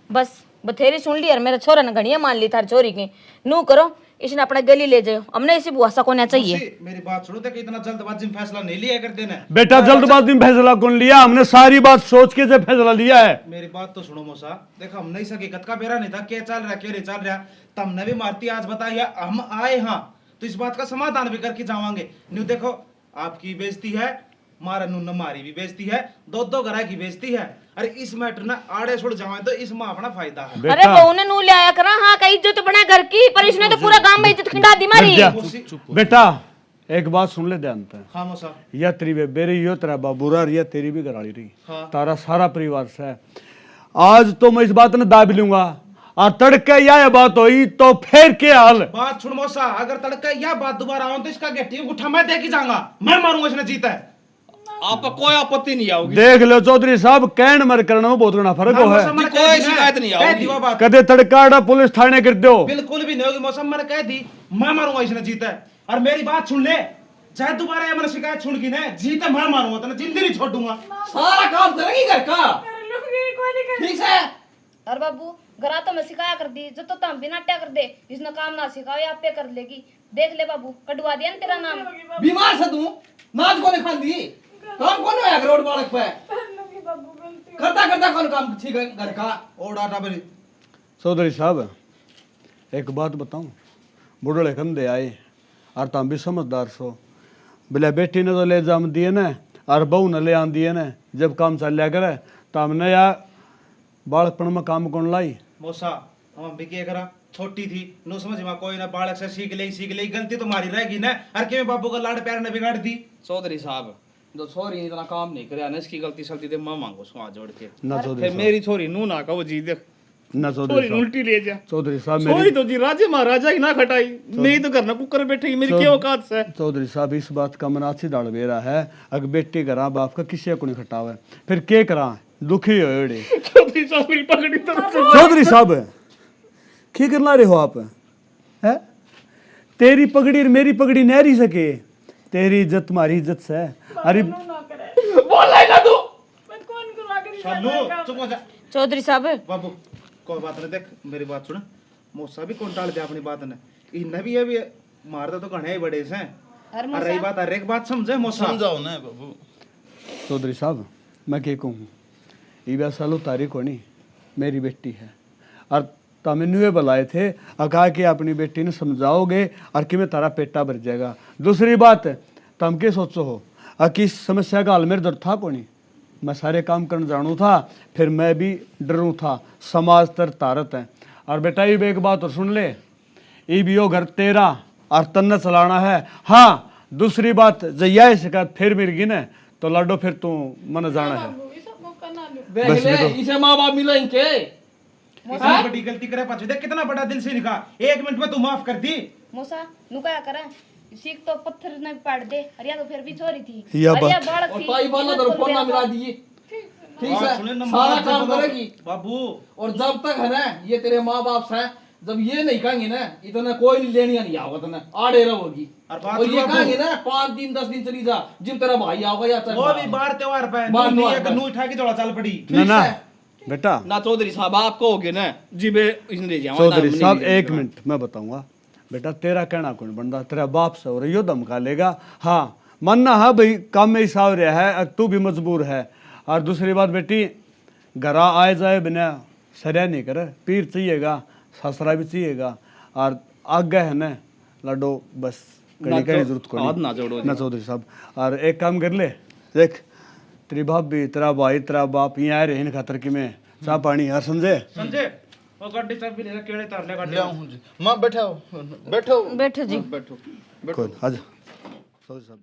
बस बथेरी सुन ली। और मेरा छोरा ने घड़िया मान ली थार छोरी की नू करो, इसने अपना गली ले जाओ, हमने इसी बुआसा को ना चाहिए। मेरी बात सुनो, देख इतना जल्दबाजी में फैसला नहीं लिया कर देना। बेटा जल्दबाजी में फैसला कौन लिया हमने सारी बात सोच के जब फैसला लिया है। मेरी बात तो सुनो मौसा, देखो हम नहीं सके कत का बेरा नहीं था, क्या चल रहा क्या नहीं चल रहा, तुमने भी मारती आज बताया हम आए हाँ तो इस बात का समाधान भी करके जावांगे। न्यू देखो आपकी बेइज्जती है, मारा नू मारी भी बेइज्जती है, दो दो घरा की बेइज्जती है। अरे इस मैटर ना आड़े छोड़ जावे तो इसमें अपना फायदा है। अरे बहू ने नू ले आया करा हाँ का इज्जत बना घर की, पर इसने तो पूरा गांव में इज्जत खिंडा दी मारी। बेटा एक बात सुन ले ध्यान से, हाँ मौसा या तेरी बेबेरी यो तेरा बाबूरा या तेरी भी घराली रही हाँ। तारा सारा परिवार से है। आज तो मैं इस बात ने दाब लूंगा और तड़के यह बात हुई तो फिर क्या हाल। बात सुन मौसा, अगर तड़का यह बात दोबारा आओ तो इसका गेटी उठा मैं दे के जाऊंगा, मैं मारूंगा इसने जीता है। आप कोई आपत्ति नहीं आओगी। देख लो चौधरी साहब कैन मर करने में बहुत घना फर्क है। कोई शिकायत नहीं आओगी। कदे तड़काड़ा पुलिस थाने कर दो बिल्कुल भी नहीं होगी मौसम, मैंने कह दी मैं मारूंगा इसने जीता है। और मेरी बात सुन ले, चाहे दोबारा ये मैंने शिकायत सुन की ना जीता मैं मारूंगा, तो जिंदगी नहीं छोड़ूंगा। सारा काम करेगी घर का ठीक है। और बाबू घरा तो मैं सिखाया कर दी, जो तो तुम भी नाट्या कर दे, जिसने काम ना सिखाओ आप पे कर लेगी। देख ले बाबू कटवा दिया ना तेरा नाम। बीमार से तू नाच को नहीं खांदी काम कौन है रोड बालक पे करता करता कौन काम ठीक है घर का ओ डाटा बनी। चौधरी साहब एक बात बताऊं, बुढ़े कंधे आए और तुम भी समझदार सो, बोले बेटी ने तो ले जाम दिए ना और बहू ने ले आन दिए ना, जब काम चल लिया करे तो हमने या बालकपन में काम कौन लाई। मौसा हम भी क्या करा, छोटी थी नो समझ में कोई ना, बालक से सीख ले गलती तो मारी रहेगी ना। हर के बाबू का लाड़ प्यार ने बिगाड़ दी। चौधरी साहब जो छोरी ने इतना काम नहीं कराया ना, इसकी गलती सलती दे मैं मांगो उसको हाथ जोड़ के। ना चौधरी फिर साहब, मेरी छोरी नू ना कहो जी देख ना छोरी चौधरी नू साहब, उल्टी ले जा। चौधरी साहब छोरी मेरी तो जी राजे महाराजा ही ना खटाई, नहीं तो घर ना कुकर बैठे मेरी क्या औकात से। चौधरी साहब इस बात का मन अच्छी दाड़ बेरा है, अगर बेटी करा बाप का किसी को नहीं खटावे फिर के करा दुखी हो एड़े। चौधरी साहब मेरी पकड़ी तो चौधरी साहब क्या करना रहे हो आप है? तेरी पगड़ी और मेरी पगड़ी नहीं रही सके, तेरी इज्जत तुम्हारी इज्जत से है। अरे बोल ना तू मैं कौन करवा के दिया चलो था चुप हो जा चौधरी साहब बाबू, कोई बात नहीं। देख मेरी बात सुन, मौसा भी कौन टाल दे अपनी बात ने, इन्हें भी ये भी मारते तो घने ही बड़े से। और रही बात हर एक बात समझे मौसा, समझाओ ना बाबू। चौधरी साहब मैं क्या कहूँ, ये सालों तारीख होनी मेरी बेटी है और तमें बुलाए थे कहा कि अपनी बेटी ने समझाओगे और कि मैं तारा पेटा भर जाएगा। दूसरी बात तुम क्या सोचो हो कि इस समस्या का हल मेरे दर था कौन, मैं सारे काम करने जानू था, फिर मैं भी डरूँ था, समाज तर तारत है। और बेटा ये भी एक बात और सुन ले, ये भी यो घर तेरा और तन्ने चलाना है। हाँ दूसरी बात जया शिकायत फिर मिल गई ना तो लाडो फिर तू मन जाना है। बाबू ये सब मौका ना लो। देख ले इसे माँ बाप मिला इनके इतनी बड़ी गलती करे पाछे देख कितना बड़ा दिल से निकाह, 1 मिनट में तू माफ कर दी। मूसा नुकाया करा सीख तो पत्थर ने पाड़ दे, और या तो फिर भी छोरी थी या और या बात- बालक और थी। ताई बाला तो फोन ना मिला दिए ठीक बात है। सुने ना, सारा मत काम बोलो। करेगी बाबू और जब तक है ना ये तेरे माँ बाप से जब ये नहीं कहेंगे ना इतना कोई नहीं लेनी नहीं आओगा तना आड़े रहोगी। और बात और ये बाबू। कहेंगे ना 5 दिन 10 दिन चली जा जिम तेरा भाई आओगा या तेरा वो भी बार त्योहार पे बार नू त्योहार एक पे। नू उठा के जोड़ा चल पड़ी। ना ना बेटा ना चौधरी साहब आप कहोगे ना जी बे इसने ले जाओ चौधरी साहब एक मिनट मैं बताऊंगा। बेटा तेरा कहना कौन बनता, तेरा बाप से और यो धमका लेगा। हाँ मानना हाँ भाई काम में ही साव रहा है, तू भी मजबूर है। और दूसरी बात बेटी घरा आए जाए बिना सरिया नहीं करे, पीर चाहिएगा ससरा भी चाहिएगा और आगे है ना लाडो बस कहीं कहीं जरूरत को हाथ ना जोड़ो ना चौधरी साहब। और एक काम कर ले, देख तेरी भाभी तेरा भाई तेरा बाप यहाँ आ रहे इन खातर कि मैं चाह पानी यार समझे समझे वो गाड़ी चाबी भी ले केड़े तार ले गाड़ी ले आऊं जी। माँ बैठो बैठो बैठो जी बैठो कोई आजा चौधरी साहब।